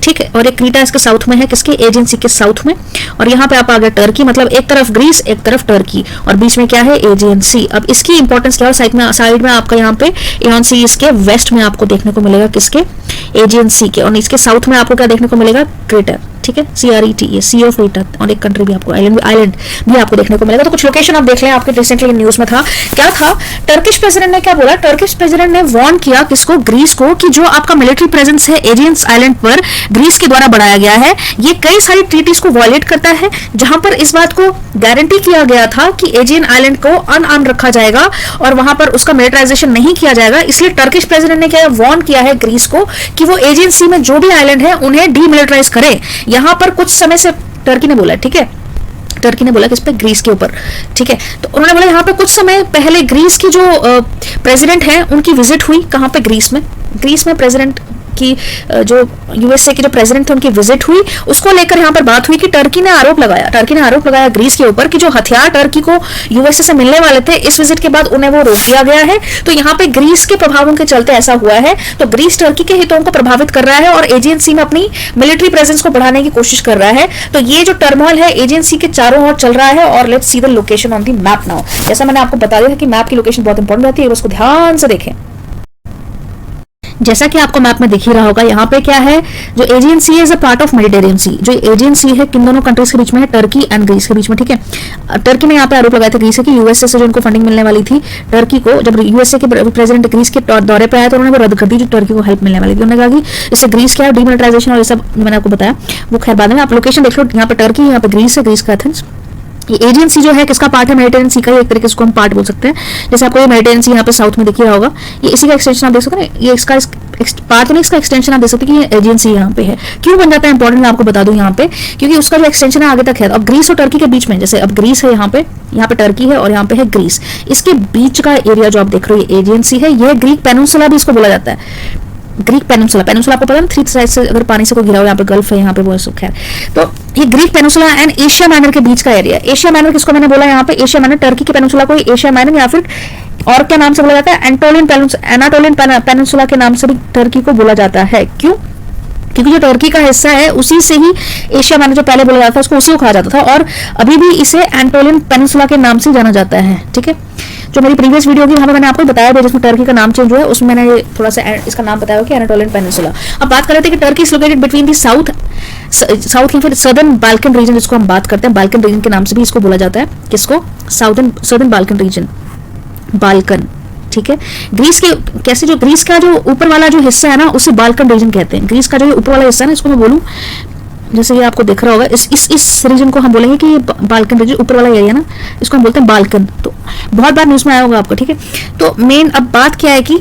ठीक है, और एक क्रीटा इसके साउथ में है, किसके, एजेंसी के साउथ में, और यहाँ पे आप आ गए टर्की, मतलब एक तरफ ग्रीस एक तरफ टर्की, और बीच में क्या है, एजेंसी। अब इसकी इंपॉर्टेंस क्या है, साइड में आपका यहाँ पे एजेंसी इसके वेस्ट में आपको देखने को मिलेगा, किसके, एजेंसी के, और इसके साउथ में आपको क्या देखने को मिलेगा, क्रेटा। ठीक है, CRET, ये सी ऑफ क्रेटा, और एक कंट्री भी आपको आइलैंड भी आपको देखने को मिलेगा। तो कुछ लोकेशन आप देख लें, आपके रिसेंटली न्यूज में था, क्या था, टर्किश प्रेसिडेंट ने क्या बोला, टर्किश प्रेसिडेंट ने वार्न किया किसको, ग्रीस को, कि जो आपका मिलिट्री प्रेजेंस है एजियन आइलैंड पर ग्रीस के द्वारा बढ़ाया गया है, ये कई सारी ट्रीटीज को वायलेट करता है, जहां पर इस बात को गारंटी किया गया था कि एजियन आइलैंड को अनआर्म रखा जाएगा और वहां पर उसका मिलिटराइजेशन नहीं किया जाएगा। इसलिए टर्किश प्रेसिडेंट ने क्या वार्न किया है ग्रीस को कि वो एजियन सी में जो भी आइलैंड है उन्हें डीमिलिटराइज करे। यहां पर कुछ समय से टर्की ने बोला, ठीक है, टर्की ने बोला किस पे, ग्रीस के ऊपर, ठीक है। तो उन्होंने बोला यहाँ पे कुछ समय पहले ग्रीस की जो प्रेसिडेंट है उनकी विजिट हुई, कहाँ पे, ग्रीस में प्रेसिडेंट की जो यूएसए के जो प्रेसिडेंट थे उनकी विजिट हुई, उसको लेकर यहाँ पर बात हुई कि टर्की ने आरोप लगाया ग्रीस के ऊपर कि जो हथियार टर्की को यूएसए से मिलने वाले थे, इस विजिट के बाद उन्हें वो रोक दिया गया है। तो यहाँ पे ग्रीस के प्रभावों के चलते ऐसा हुआ है। तो ग्रीस टर्की के हितों को प्रभावित कर रहा है और एजियन सी में अपनी मिलिट्री प्रेजेंस को बढ़ाने की कोशिश कर रहा है। तो ये जो टर्मोइल है एजियन सी के चारों ओर चल रहा है। और let's see the location on the map now. जैसा मैंने आपको बता दिया कि मैप की लोकेशन बहुत इंपॉर्टेंट रहती है, उसको ध्यान से देखें। जैसा कि आपको मैप में दिख ही रहा होगा, यहाँ पे क्या है, जो Aegean Sea is a part of Mediterranean Sea. जो एजियन सी है किन दोनों कंट्रीज के बीच में है, टर्की एंड ग्रीस के बीच में, ठीक है। टर्की ने यहाँ पे आरोप लगाया था ग्रीस कि यूएसए से जो उनको फंडिंग मिलने वाली थी टर्की को, जब यूएसए के प्रेसिडेंट ग्रीस के दौरे पे आया तो उन्होंने रद्द कर दी जो टर्की को हेल्प मिलने वाली थी। उन्होंने कहा कि इससे ग्रीस क्या है, डीमिलिटराइजेशन और ये सब मैंने आपको बताया, वो खैर बाद में। आप लोकेशन देख लो, यहाँ पे टर्की, यहाँ पे ग्रीस है, ग्रीस का एथेंस। ये एजियन सी जो है किसका पार्ट है, मेडिटेरियन सी का, एक तरीके से हम पार्ट बोल सकते हैं। जैसे आपको ये मेडिटेरियन सी यहाँ पे साउथ में दिख रहा होगा, ये इसी का एक्सटेंशन आप देख सकते हैं, ये इसका पार्ट नहीं, इसका एक्सटेंशन आप देख सकते हैं कि ये एजियन सी यहाँ पे है। क्यों बन जाता है इंपॉर्टेंट, मैं आपको बता दूं यहाँ पे, क्योंकि उसका जो एक्सटेंशन है आगे तक है। अब ग्रीस और टर्की के बीच में, जैसे अब ग्रीस है यहाँ पे टर्की है और यहाँ पे है ग्रीस, इसके बीच का एरिया जो आप देख रहे हो ये एजियन सी है। यह ग्रीक पेनिनसुला भी इसको बोला जाता है, ग्रीक पेनिनसुला आपको पता है, 3 साइड से अगर पानी से कोई घिरा हुआ, यहाँ पे गल्फ है, यहाँ पे वो सब खैर। तो ये Greek peninsula and Asia minor के बीच का एरिया। एशिया माइनर किसको मैंने बोला यहाँ पे, एशिया माइनर टर्की के पेनिनसुला को एशिया माइनर या फिर और क्या नाम से बोला जाता है, एनाटोलियन पेनिनसुला के नाम से भी टर्की को बोला जाता है। क्यों, क्योंकि जो टर्की का हिस्सा है उसी से ही एशिया माइनर जो पहले बोला जाता था उसको उसी को कहा जाता था, और अभी भी इसे एनाटोलियन पेनिनसुला के नाम से जाना जाता है, ठीक है। जो मेरी प्रीवियस वीडियो की वहां पे मैंने आपको बताया था जिसमें टर्की का नाम चेंज हुआ है, उसमें मैंने थोड़ा सा इसका नाम बताया कि एनाटोलियन पेनिनसुला। अब बात कर रहे थे कि Turkey is located between the south या फिर सदर्न बाल्कन रीजन, जिसको हम बात करते हैं बाल्कन रीजन के नाम से भी इसको बोला जाता है, किसको, सदर्न बाल्कन रीजन, बाल्कन, ठीक है। ग्रीस के कैसे, जो ग्रीस का जो ऊपर वाला जो हिस्सा है ना उसे बाल्कन रीजन कहते हैं। ग्रीस का जो ऊपर वाला हिस्सा है ना, इसको मैं बोलूं, जैसे ये आपको दिख रहा होगा, इस रीजन को हम बोलेंगे कि ये बाल्कन रीजन, ऊपर वाला एरिया ना, इसको हम बोलते हैं बाल्कन। तो बहुत बार न्यूज में आया होगा आपको, ठीक है। तो मेन अब बात क्या है कि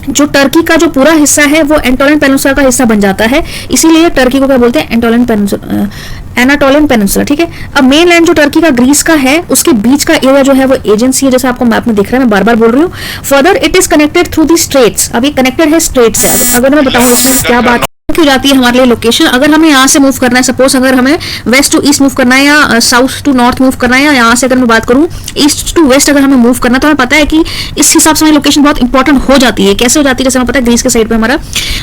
जो टर्की का जो पूरा हिस्सा है वो एनाटोलियन पेनिनसुला का हिस्सा बन जाता है, इसीलिए टर्की को क्या बोलते हैं, एनाटोलियन पेनिनसुला, ठीक है। अब मेन लैंड जो टर्की का ग्रीस का है उसके बीच का एरिया जो है वो एजियन सी है, जैसे आपको मैप में दिख रहा है, मैं बार बार बोल रही हूँ। Further it is connected through the straits, अभी कनेक्टेड है स्ट्रेट से। अगर मैं बताऊँ क्या बात क्यों जाती है हमारे लिए लोकेशन, अगर हमें यहाँ से मूव करना है, सपोज अगर हमें वेस्ट टू ईस्ट मूव करना है या साउथ टू नॉर्थ मूव करना है, या यहाँ से अगर मैं बात करूँ ईस्ट टू वेस्ट अगर हमें मूव करना है, तो हमें पता है कि इस हिसाब से हमारी लोकेशन बहुत इंपॉर्टेंट हो जाती है। कैसे हो जाती है, जैसे हमें पता है ग्रीस के साइड पे हमारा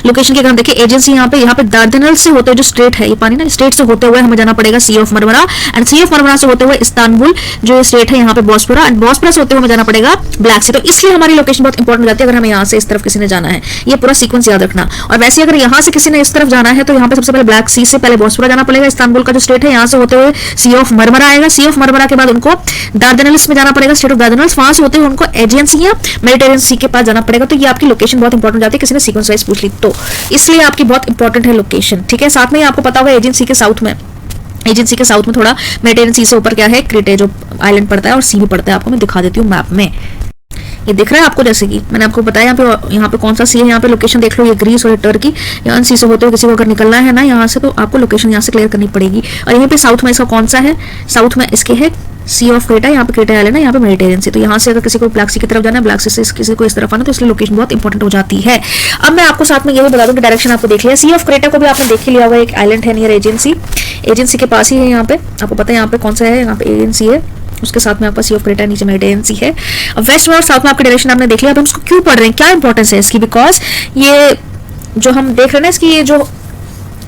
लोकेशन के अगर हम देखिए एजेंसी यहाँ पे दार्दानेल से होते हुए जो स्ट्रेट है, ये पानी ना, स्ट्रेट से होते हुए हमें जाना पड़ेगा Sea of Marmara, and Sea of Marmara से होते हुए इस्तांबुल जो स्टेट है यहाँ पे बॉस्फोरा, एंड बॉस्फोरा से होते हुए हमें जाना पड़ेगा ब्लैक सी। तो इसलिए हमारी लोकेशन बहुत इंपॉर्टेंट हो जाती है अगर हमें यहाँ से इस तरफ किसी ने जाना है, ये पूरा सीक्वेंस याद रखना। और वैसे अगर यहाँ से किसी ने इस तरफ जाना है तो यहाँ पे सबसे पहले ब्लैक सी से पहले बॉस्फोरा जाना पड़ेगा, इस्तांबुल का जो स्टेट है यहाँ से होते हुए सी ऑफ मरमरा आएगा, सी ऑफ मरमरा के बाद उनको दार्दानेल्स में जाना पड़ेगा, स्टेट ऑफ दार्दानेल्स, वहां से होते हुए उनको एजियन सी या मेडिटेरियन सी के पास जाना पड़ेगा। तो ये आपकी लोकेशन बहुत इंपॉर्टेंट हो जाती है, किसी ने सीक्वेंस वाइज पूछ ली तो इसलिए आपकी बहुत इंपॉर्टेंट है लोकेशन, ठीक है। साथ में आपको पता होगा एजेंसी के साउथ में थोड़ा मेडिटेरियन सी से ऊपर क्या है, क्रेटे जो आइलैंड पड़ता है और सी भी पड़ता है, आपको मैं दिखा देती हूँ मैप में। ये दिख रहा है आपको, जैसे कि मैंने आपको बताया यहाँ पे कौन सा सी है, यहाँ पे लोकेशन देख लो, ये ग्रीस और टर्की, यहाँ सी से होते हुए किसी को अगर निकलना है ना यहाँ से, तो आपको लोकेशन यहाँ से क्लियर करनी पड़ेगी। और यहाँ पे साउथ में इसका कौन सा है, साउथ में इसके है सी ऑफ क्रेटा, यहाँ पे क्रेटा आइलैंड है, यहाँ पे मेडिटेरियन सी। तो यहाँ से अगर किसी को ब्लैक सी की तरफ जाना है, ब्लैक सी से किसी को इस तरफ आना, तो इसलिए लोकेशन बहुत इंपॉर्टेंट हो जाती है। अब मैं आपको साथ में ये भी बता दूं कि डायरेक्शन आपको देख लिया, सी ऑफ क्रेटा को भी आपने देख ही लिया होगा, एक आइलैंड है नियर एजेंसी के पास ही है, यहाँ पे आपको पता है यहाँ पे कौन सा है, यहाँ पे एजेंसी है, उसके साथ में आपका सी ऑफ क्रेटा, नीचे मेडिटेरियन सी है। अब वेस्ट में और साउथ में आपके डायरेक्शन आपने देख लिया। अब हम उसको क्यों पढ़ रहे हैं, क्या इंपॉर्टेंस है इसकी, बिकॉज ये जो हम देख रहे हैं ना, इसकी ये जो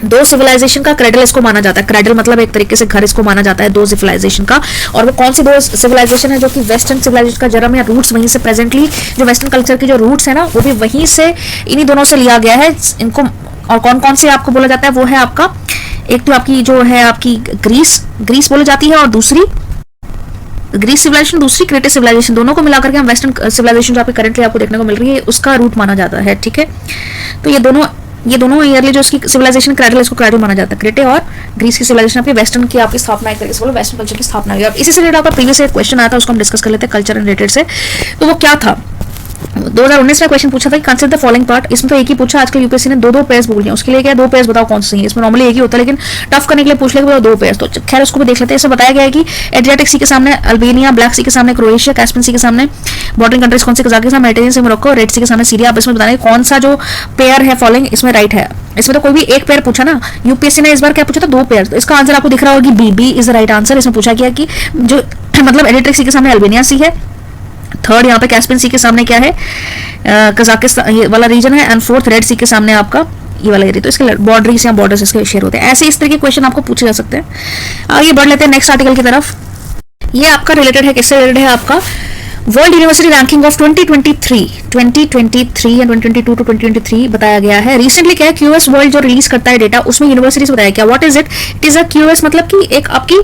दो सिविलाइजेशन का क्रेडल इसको माना जाता है, क्रेडल मतलब एक तरीके से घर इसको माना जाता है दो सिविलाइजेशन का। और वो कौन सी दो सिविलाइजेशन है, जो कि वेस्टर्न सिविलाइजेशन का जन्म या रूट्स वहीं से, प्रेजेंटली जो वेस्टर्न कल्चर की जो रूट्स है ना वो भी वहीं से, इन्हीं दोनों से लिया गया है इनको। और कौन कौन से आपको बोला जाता है, वो है आपका एक तो आपकी जो है आपकी ग्रीस बोली जाती है, और दूसरी ग्रीस सिविलाइजेशन, दूसरी क्रेटे सिविलाइजेशन, दोनों को मिलाकर के हम वेस्टर्न सिविलाइजेशन जो आपको करंटली आपको देखने को मिल रही है उसका रूट माना जाता है। ठीक है, तो ये दोनों ईयरली जो इसकी सिविलाइजेशन क्रेटल, इसको क्रेटल माना जाता है। क्रेटे और ग्रीस की सिविलाइजेशन आपकी वेस्टर्न की आपकी स्थापना, एक तरीके से बोलो वेस्टर्न कल्चर की स्थापना हुई। अब इसी से रिलेटेड आपका प्रीवियस एक क्वेश्चन आया था, उसको हम डिस्कस कर लेते हैं कल्चर रिलेटेड से। तो वो क्या था, 2019 का क्वेश्चन पूछा था कि कंसिडर द फॉलोइंग पार्ट। इसमें तो एक ही पूछा, आजकल यूपीएससी ने दो पेयर्स बोल दिया, उसके लिए क्या 2 पेयर्स बताओ कौन से हैं। इसमें नॉर्मली एक ही होता है, लेकिन टफ करने के लिए पूछ लेगा 2 पेयर्स, तो खैर उसको भी देख लेते हैं। इसमें बताया गया है कि एड्रियाटिक सी के सामने अल्बेनिया, ब्लैक सी के सामने क्रोएशिया, कैस्पियन सी के सामने बॉर्डरिंग कंट्रीज कौन से, कजाकिस्तान, मेडिटेरियन से मोरक्को, रेड सी के सामने सीरिया। आप इसमें बताएंगे कौन सा जो पेयर है फॉलोइंग इसमें राइट है। इसमें तो कोई भी एक पेयर पूछा ना, यूपीएससी ने इस बार क्या पूछा था 2 पेयर, तो इसका आंसर आपको दिख रहा होगा B is the right answer. इसमें पूछा गया कि जो मतलब एड्रियाटिक सी के सामने अल्बेनिया सी है, थर्ड यहाँ पे कैस्पियन सी के सामने क्या है, कजाकिस्तान ये वाला रीजन है, एंड फोर्थ रेड सी के सामने आपका ये वाला एरिया। तो इसके बॉर्डरीज या बॉर्डर्स इसके शेयर होते हैं। ऐसे इस तरह के क्वेश्चन आपको पूछे जा सकते हैं। आगे बढ़ लेते हैं नेक्स्ट आर्टिकल की तरफ। ये आपका रिलेटेड है, किससे रिलेटेड है, आपका वर्ल्ड यूनिवर्सिटी रैंकिंग ऑफ 2023 या 2022 टू 2023 बताया गया है। रिसेंटली क्या है, क्यूएस वर्ल्ड जो रिलीज करता है डेटा, उसमें यूनिवर्सिटीज बताया क्या, what is it, it is a QS, मतलब कि एक आपकी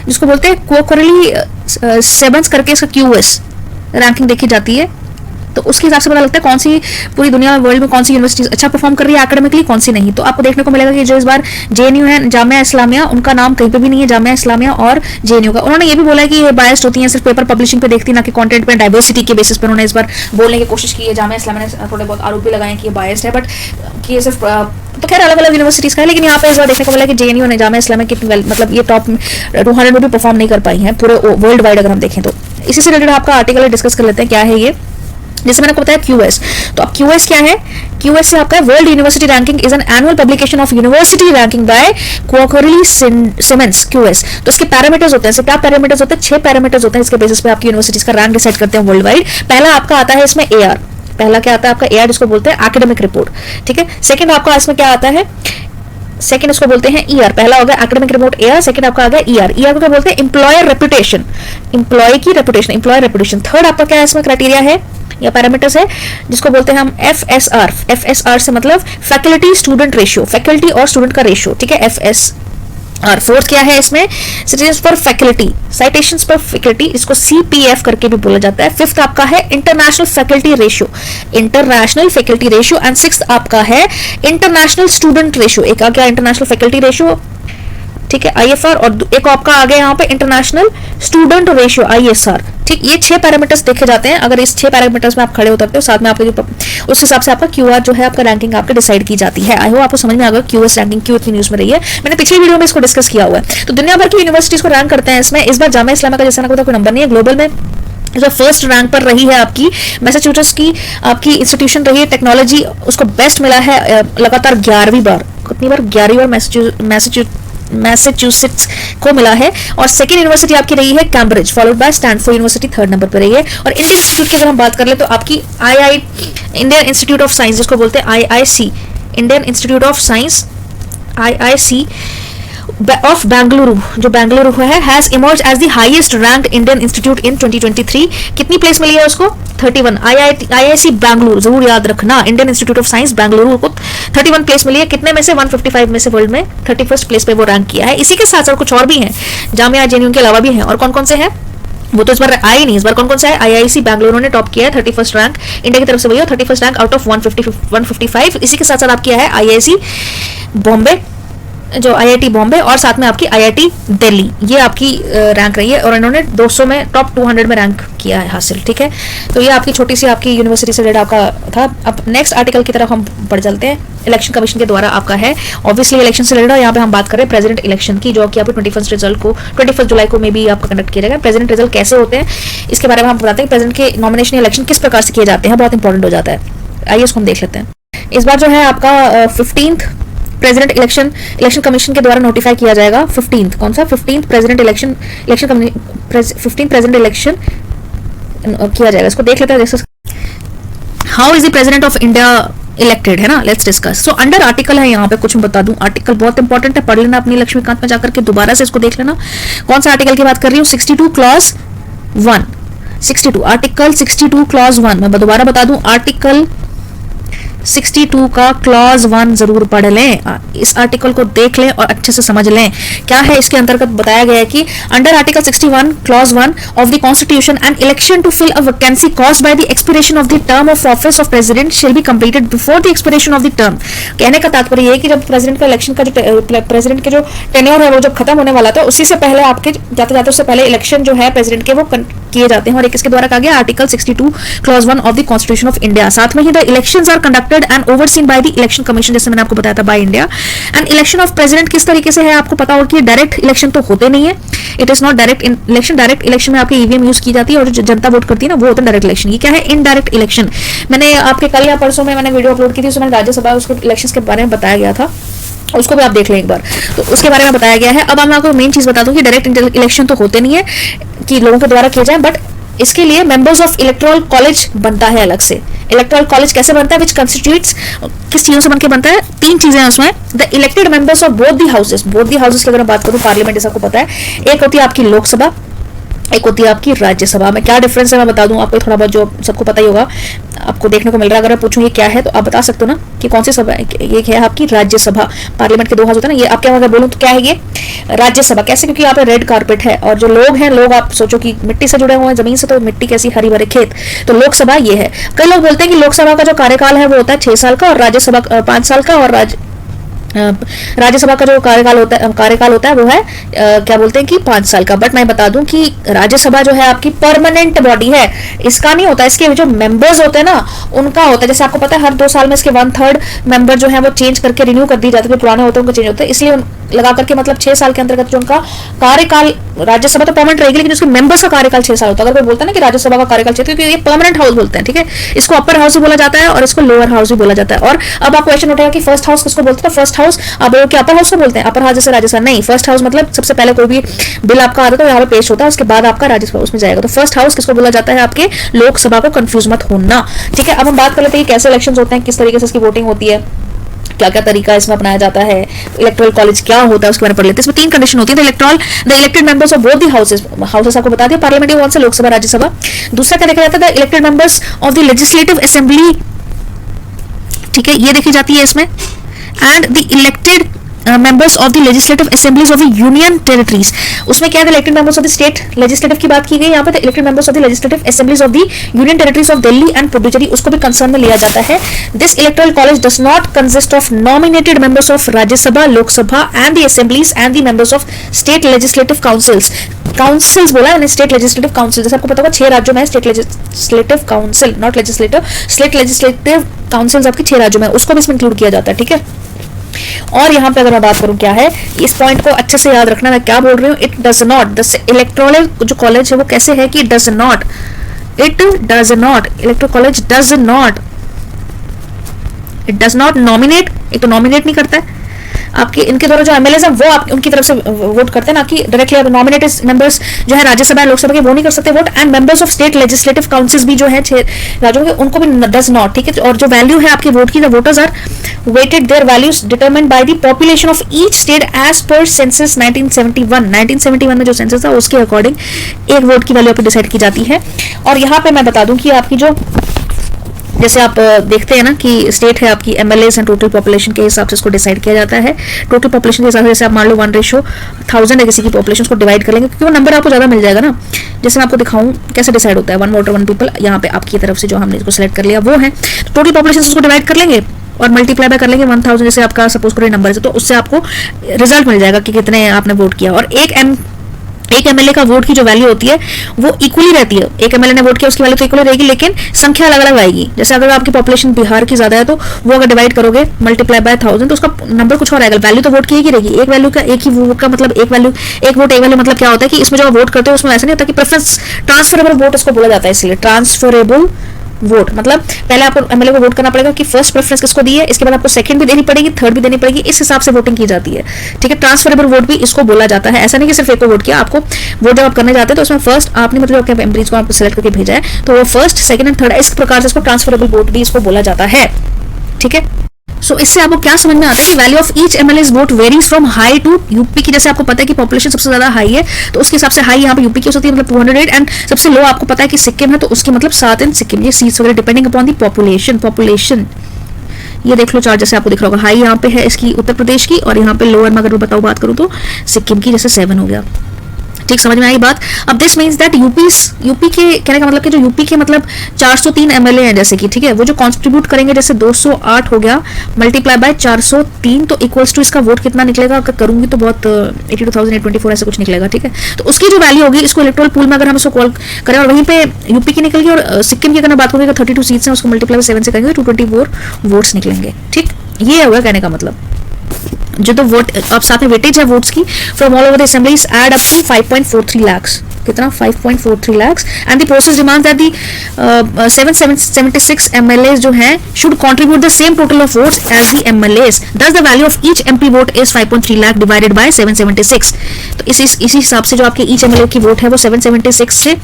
जिसको बोलते हैं क्वार्टरली सेवंस करके इसका क्यूएस रैंकिंग देखी जाती है। तो उसके हिसाब से पता लगता है कौन सी पूरी दुनिया में वर्ल्ड में कौन सी यूनिवर्सिटीज अच्छा परफॉर्म कर रही है एकेडमिकली, कौन सी नहीं। तो आपको देखने को मिलेगा कि जो इस बार जेएनयू है, जामिया इस्लामिया, उनका नाम कहीं पे भी नहीं है जामिया इस्लामिया और जेएनयू का। उन्होंने ये भी बोला है कि ये बायस्ड होती हैं, सिर्फ पेपर पब्लिशिंग पे देखती, ना कि कंटेंट पे, डाइवर्सिटी के बेसिस पर उन्होंने इस बार बोलने की कोशिश की है। जामिया इस्लामिया ने थोड़े बहुत आरोप भी लगाए कि ये बायस्ड है, बट कि ये सिर्फ तो खैर अलग अलग यूनिवर्सिटीज का है। लेकिन यहाँ पे इस बार देखने को मिला कि जेएनयू ने जामिया इस्लामिया कितनी मतलब ये टॉप 200 में भी परफॉर्म नहीं कर पाई है पूरे वर्ल्ड वाइड अगर हम देखें तो। इसी से रिलेटेड आपका आर्टिकल डिस्कस कर लेते हैं, क्या है ये, जैसे मैंने आपको बताया क्यूएस। तो अब क्यूएस क्या है, क्यूएस से आपका world university ranking is an annual publication of university ranking bye quarterly Siemens QS. तो इसके पैरामीटर्स होते हैं, क्या पैरामीटर्स होते हैं, 6 पैरामीटर्स होते हैं, इसके बेसिस पे आपकी यूनिवर्सिटीज का रैंक डिसाइड करते हैं वर्ल्ड वाइड। पहला आपका आता है इसमें एआर, पहला क्या आता है आपका एआर, जिसको बोलते हैं एकेडमिक रिपोर्ट। ठीक है, सेकंड आपका इसमें क्या आता है, सेकंड इसको बोलते हैं ईआर, पहला हो गया एकेडमिक रिपोर्ट एआर, सेकंड आपका आ गया ईआर। ईआर को क्या बोलते हैं, एम्प्लॉयर रेपुटेशन, एम्प्लॉय की रेपुटेशन, एम्प्लॉयर रेपुटेशन। थर्ड आपका क्या है इसमें क्राइटेरिया है या पैरामीटर्स है, जिसको बोलते हैं हम एफएसआर। एफएसआर से मतलब फैकल्टी स्टूडेंट रेशियो, फैकल्टी और स्टूडेंट का रेशियो। ठीक है, एफएसआर। फोर्थ क्या है इसमें, सिटीजन्स पर फैकल्टी, साइटेशंस पर फैकल्टी, इसको सीपीएफ करके भी बोला जाता है। फिफ्थ आपका है international faculty ratio, international faculty ratio. And sixth आपका है इंटरनेशनल स्टूडेंट रेशियो, एक आ गया इंटरनेशनल फैकल्टी रेशियो, ठीक है, आईएफआर, और एक आपका आ गया यहाँ पे इंटरनेशनल स्टूडेंट रेशियो, आईएसआर। ठीक, ये 6 पैरामीटर्स देखे जाते हैं। अगर इस 6 पैरामीटर्स में आप खड़े उतरते हो, साथ में आपके जो उस हिसाब से आपका क्यूआर जो है आपका रैंकिंग आपका डिसाइड की जाती है। आई होप आपको समझ में आ गया क्यूएस रैंकिंग क्यों इतनी न्यूज में रही है। मैंने पिछली वीडियो में इसको डिस्कस किया हुआ है। तो दुनिया भर की यूनिवर्सिटीज को रैंक करते हैं इसमें। इस बार जामिया इस्लामिया का जैसा कोई नंबर नहीं है, ग्लोबल में जो फर्स्ट रैंक पर रही है आपकी मैसाचुसेट्स की आपकी इंस्टीट्यूशन रही है टेक्नोलॉजी, उसको बेस्ट मिला है लगातार 11वीं बार, कितनी बार, 11वीं बार मैसाचुसेट्स को मिला है। और सेकंड यूनिवर्सिटी आपकी रही है Cambridge, followed by Stanford university third number पर रही है। और इंडियन इंस्टीट्यूट की अगर हम बात कर ले तो आपकी इंडियन इंस्टीट्यूट ऑफ साइंस, जिसको बोलते हैं IISc, Indian Institute of Science, IISc of Bengaluru, जो बेंगलुरु है, has emerge as the highest ranked Indian institute in 2023। कितनी प्लेस मिली है उसको, 31। आईआईसी बेंगलुरु जरूर याद रखना, Indian Institute of science Bengaluru को 31 प्लेस मिली है। कितने में से, 155 में से वर्ल्ड में 31st प्लेस पे वो रैंक किया है। इसी के साथ साथ कुछ और भी हैं, जामिया जेएनयू के अलावा भी हैं। और कौन कौन से हैं वो तो इस बार आए नहीं, इस बार कौन कौन सा है, आईआईसी बेंगलुरु ने टॉप किया है, 31st रैंक इंडिया की तरफ से, वही 31st रैंक आउट ऑफ 155। इसी के साथ साथ आप किया है आईआईसी बॉम्बे, जो आईआईटी बॉम्बे, और साथ में आपकी आईआईटी दिल्ली, ये आपकी रैंक रही है। और इन्होंने 200 में टॉप 200 में रैंक किया है हासिल। ठीक है, तो ये आपकी छोटी सी आपकी यूनिवर्सिटी से रिलेटेड आपका था। अब नेक्स्ट आर्टिकल की तरफ हम बढ़ चलते हैं। इलेक्शन कमीशन के द्वारा आपका है, ऑब्वियसली इलेक्शन से रिलेटेड। यहाँ पे हम बात कर रहे हैं प्रेसिडेंट इलेक्शन की, जो कि आपको 21 जुलाई को मे भी आपका कंडक्ट किया जाएगा। प्रेसिडेंट रिजल्ट कैसे होते हैं इसके बारे में हम बताते हैं। प्रेसिडेंट के नॉमिनेशन इलेक्शन किस प्रकार से किए जाते हैं, बहुत इंपॉर्टेंट हो जाता है। आइए इसको हम देख लेते हैं। इस बार जो है आपका 15th प्रेसिडेंट इलेक्शन कमीशन के द्वारा नोटिफाई किया जाएगा। 15th कौन सा, 15th president election 15th president election किया जाएगा। इसको देख लेते हैं। How is the president of India elected, है ना, let's discuss. So under article है, यहाँ पे कुछ मैं बता दूं, आर्टिकल बहुत इंपॉर्टेंट है, पढ़ लेना अपनी लक्ष्मीकांत में जाकर के, दोबारा से इसको देख लेना। कौन सा आर्टिकल की बात कर रही हूँ, 62 क्लॉज 1, 62 आर्टिकल 62 क्लॉज 1। मैं दोबारा बता दूं, आर्टिकल 62 का क्लॉज 1 जरूर पढ़ लें, इस आर्टिकल को देख लें और अच्छे से समझ लें क्या है इसके अंतर्गत बताया गया है कि under article 61 clause 1 of the constitution an election to fill a vacancy caused by the expiration of the term of office of president shall be completed before the expiration of the term. कहने का तात्पर्य ये है कि जब president का election का जो प्रेसिडेंट के जो टेन्योर है वो जब खत्म होने वाला था उसी से पहले आपके जाते जाते उससे पहले इलेक्शन जो है प्रेसिडेंट के वो किए जाते हैं। और एक इसके द्वारा कहा गया article 62 clause 1 of the constitution of India. साथ में ही the elections are conducted and overseen by the election commission, जैसे मैंने आपको बताया था by India. And election of president किस तरीके से है आपको पता होगा कि डायरेक्ट इलेक्शन तो होते नहीं है, it is not direct election. Direct election में आपकी ईवीएम यूज की जाती है और जो जनता वोट करती है ना वो होता है डायरेक्ट इलेक्शन। ये क्या है? Indirect election. मैंने आपके कल या परसों में मैंने वीडियो अपलोड की थी, उसमें राज्यसभा उसको इलेक्शन के बारे में बताया गया था, उसको भी आप देख लें एक बार, तो उसके बारे में बताया गया है। अब मैं आपको मेन चीज बता दूं कि डायरेक्ट इलेक्शन तो होते नहीं है कि लोगों के द्वारा किए जाए, बट इसके लिए मेंबर्स ऑफ इलेक्टोरल कॉलेज बनता है अलग से। इलेक्टोरल कॉलेज कैसे बनता है? विच कंस्टिट्यूट्स, किस चीजों से बनके बनता है? 3 चीजें हैं उसमें। The elected members of both the houses, both the houses की अगर मैं बात करूं पार्लियामेंट जैसा आपको पता है, एक होती है आपकी लोकसभा, एक होती है आपकी राज्यसभा। में क्या डिफरेंस है मैं बता दूं आपको, थोड़ा बहुत जो सबको पता ही होगा, आपको देखने को मिल रहा है। अगर मैं पूछूं ये क्या है तो आप बता सकते हो ना कि कौन सी सभा है? ये है आपकी राज्यसभा। पार्लियामेंट के 2 हाउस होते हैं ना, ये आप क्या अगर बोलूं तो क्या है ये? राज्यसभा। कैसे? क्योंकि यहाँ पे रेड कारपेट है और जो लोग हैं, लोग आप सोचो कि मिट्टी से जुड़े हुए हैं, जमीन से, तो मिट्टी कैसी हरी भरे खेत, तो लोकसभा ये है। कई लोग बोलते हैं कि लोकसभा का जो कार्यकाल है वो होता है 6 साल का और राज्यसभा 5 साल का, और राज्यसभा का जो कार्यकाल होता है वो है क्या बोलते हैं कि 5 साल का। बट मैं बता दूं कि राज्यसभा जो है आपकी परमानेंट बॉडी है, इसका नहीं होता, इसके जो मेंबर्स होते हैं ना उनका होता है। जैसे आपको पता है हर 2 साल में इसके 1/3 मेंबर जो है वो चेंज करके रिन्यू कर दी जाती है, पुराने होते हैं उनको चेंज होते हैं, इसलिए लगा करके मतलब 6 साल के अंतर्गत जो उनका कार्यकाल, राज्यसभा तो परमानेंट रहेगी लेकिन उसके मेंबर्स का कार्यकाल 6 साल होता है। अगर कोई बोलता है ना कि राज्यसभा का कार्यकाल 6, क्योंकि ये परमानेंट हाउस बोलते हैं, ठीक है, इसको अपर हाउस भी बोला जाता है और इसको लोअर हाउस भी बोला जाता है। और अब आप क्वेश्चन उठेगा कि फर्स्ट हाउस किसको बोलते हैं? फर्स्ट हाउस आप क्या अपर हाउस को बोलते हैं? अपर हाउस जैसे राज्यसभा नहीं, फर्स्ट हाउस मतलब सबसे पहले कोई भी बिल आपका आता है तो यहाँ पे पेश होता है, उसके बाद आपका राज्यसभा उसमें जाएगा। तो फर्स्ट हाउस किसको बोला जाता है? आपके लोकसभा को, कंफ्यूज मत होना, ठीक है। अब हम बात कर लेते हैं कि कैसे इलेक्शन होते हैं, किस तरीके से इसकी वोटिंग होती है, क्या क्या तरीका इसमें अपनाया जाता है, इलेक्टोरल कॉलेज क्या होता है उसके बारे में पढ़ लेते हैं। इसमें 3 कंडीशन होती है। The elected members of both the houses आपको बता दिया, पार्लियामेंट्री वन से लोकसभा राज्यसभा। दूसरा क्या देखा जाता है? The elected members of the legislative assembly, ठीक है, ये देखी जाती है इसमें। And the elected members of the legislative assemblies of the union territories, उसमें क्या है? Elected members of the state legislative की बात की गई यहाँ पे। Elected members of the legislative assemblies of the union territories of Delhi and Puducherry, उसको भी कंसर्न में लिया जाता है। This electoral college does not consist of nominated members of Rajya Sabha, Lok Sabha and the assemblies and the members of state legislative councils बोला है state legislative council, जैसे आपको पता होगा 6 राज्यों में state legislative council, not legislative, state legislative councils आपकी 6 राज्यों में, उसको भी इसमें इंक्लूड किया जाता है, ठीक है। और यहाँ पे अगर मैं बात करूं क्या है, इस पॉइंट को अच्छे से याद रखना मैं क्या बोल रही हूँ। इट डज नॉट, इलेक्टोरल जो कॉलेज है वो कैसे है कि electoral college does not nominate, एक तो नॉमिनेट नहीं करता है आपके, इनके द्वारा जो एमएलए हैं वो आप उनकी तरफ से वोट करते हैं ना कि डायरेक्टली नॉमिनेटेड मेंबर्स जो है राज्यसभा लोकसभा के वो नहीं कर सकते vote. And members of state legislative councils भी जो है 6 राज्यों के, उनको भी डज नॉट, ठीक है। और जो वैल्यू है आपकी वोट की, the voters are weighted their values determined by the population of each state as per census 1971 में जो सेंसस था उसके अकॉर्डिंग एक वोट की वैल्यू आपको डिसाइड की जाती है। और यहाँ पे मैं बता दूं कि आपकी जो जैसे आप देखते हैं ना कि स्टेट है आपकी एमएलएस एंड टोटल पॉपुलेशन के हिसाब से इसको डिसाइड किया जाता है। टोटल पॉपुलेशन के हिसाब से जैसे आप मान लो 1:1000 है किसी की पॉपुलेशन, को डिवाइड कर लेंगे क्योंकि वो नंबर आपको ज्यादा मिल जाएगा ना। जैसे मैं आपको दिखाऊं कैसे डिसाइड होता है, 1 वोटर 1 पीपल, यहाँ पे आपकी तरफ से जो हमने इसको सिलेक्ट कर लिया वो है। तो टोटल पॉपुलेशन उसको डिवाइड कर लेंगे और मल्टीप्लाई कर लेंगे 1000, जैसे आपका सपोज करें नंबर है, तो उससे आपको रिजल्ट मिल जाएगा कि कितने आपने वोट किया। और एक एमएलए का वोट की जो वैल्यू होती है वो इक्वली रहती है। एक एमएलए ने वोट किया उसकी वैल्यू तो इक्वली रहेगी, लेकिन संख्या अलग अलग आएगी। जैसे अगर आपकी पॉपुलेशन बिहार की ज्यादा है तो वो अगर डिवाइड करोगे मल्टीप्लाई बाय 1000 तो उसका नंबर कुछ और आएगा, वैल्यू तो वोट की एक ही रहेगी। एक वैल्यू का एक ही वोट का मतलब एक वोट मतलब क्या होता है कि इसमें जो वोट करते हो उसमें ऐसा नहीं होता कि प्रेफरेंस, ट्रांसफरेबल वोट इसको बोला जाता है। इसलिए ट्रांसफरेबल वोट मतलब पहले आपको एमएलए को वोट करना पड़ेगा कि फर्स्ट प्रेफरेंस किसको दी है, इसके बाद आपको सेकंड भी देनी पड़ेगी, थर्ड भी देनी पड़ेगी, इस हिसाब से वोटिंग की जाती है, ठीक है। ट्रांसफरेबल वोट भी इसको बोला जाता है। ऐसा नहीं कि सिर्फ एक को वोट किया, आपको वोट जब आप करने जाते हैं तो उसमें फर्स्ट आपने मतलब आपके मेंबर्स को आपको सिलेक्ट करके भेजा है तो वो फर्स्ट, सेकंड एंड थर्ड इस प्रकार से इसको ट्रांसफरेबल वोट भी इसको बोला जाता है, ठीक है। सो इससे आपको क्या समझ में आता है कि value of each MLA's vote varies from high to UP की। जैसे आपको पता है कि पॉपुलेशन सबसे ज्यादा हाई है तो उसके हिसाब से हाई यहाँ पे यूपी की हो सकती है, मतलब 208, एंड सबसे लो आपको पता है कि सिक्किम है तो उसकी मतलब 7 इन सिक्किम। ये सीट्स वगैरह डिपेंडिंग अपॉन दी पॉपुलेशन ये देख लो चार्ट, जैसे आपको दिख रहा होगा, हाई यहाँ पे है इसकी उत्तर प्रदेश की, और यहाँ पे लोअर में अगर मैं बताऊँ बात करूँ तो सिक्किम की, जैसे 7 हो गया। ठीक, समझ में आई बात। अब दिस मीन्स दैट यूपी के कहने का मतलब कि जो यूपी के मतलब 403 एमएलए हैं जैसे कि, ठीक है, वो जो कंट्रीब्यूट करेंगे, जैसे 208 हो गया मल्टीप्लाई बाय 403, तो इक्वल्स टू इसका वोट कितना निकलेगा, अगर करूंगी तो बहुत 82,824 ऐसे कुछ निकलेगा। ठीक है, तो उसकी जो वैल्यू होगी, इसको इलेक्टोरल पूल में अगर हम इसको कॉल करें, और वहीं पे यूपी की निकल गई, और सिक्किम की अगर मैं बात करूंगी 32 सीट्स हैं, उसको मल्टीप्लाई 7 से करेंगे तो 224 वोट्स निकलेंगे। ठीक, ये होगा कहने का मतलब। जो तो वोट अब साथ में वेटेज है वोट्स की from all over the assemblies add up to 5.43 lakhs, कितना 5.43 lakhs, and the process demands that the 776 MLAs जो हैं should contribute the same total of votes as the MLAs, thus the value of each MP vote is 5.3 lakh divided by 776। तो इसी हिसाब से जो आपके each MLA की वोट है वो 776 से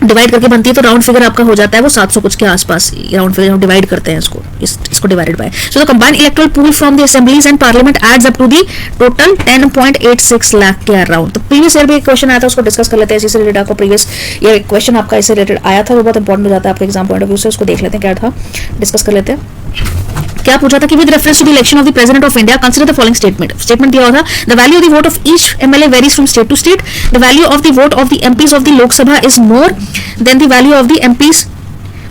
डिवाइड करके बनती है, तो राउंड फिगर आपका हो जाता है वो 700 कुछ के आसपास, राउंड फिगर हम डिवाइड करते हैं इसको divided by. So the combined electoral pool from the assemblies and parliament adds up to the total 10.86 lakh के अराउंड। तो प्रीवियस ईयर भी एक क्वेश्चन आया था, उसको डिस्कस कर लेते हैं। इससे रिलेटेड आपको प्रीवियस ईयर एक क्वेश्चन आपका इससे रिलेटेड आया था, वो बहुत इंपॉर्टेंट हो जाता है आपके एग्जाम पॉइंट ऑफ व्यू से, उसको देख लेते हैं क्या था, डिस्कस कर लेते हैं। क्या पूछा था कि with reference to the election of the president of India consider the following statement दिया था, the value of the vote of each MLA varies from state to state, the value of the vote of the MPs of the Lok Sabha is more than the value of the MPs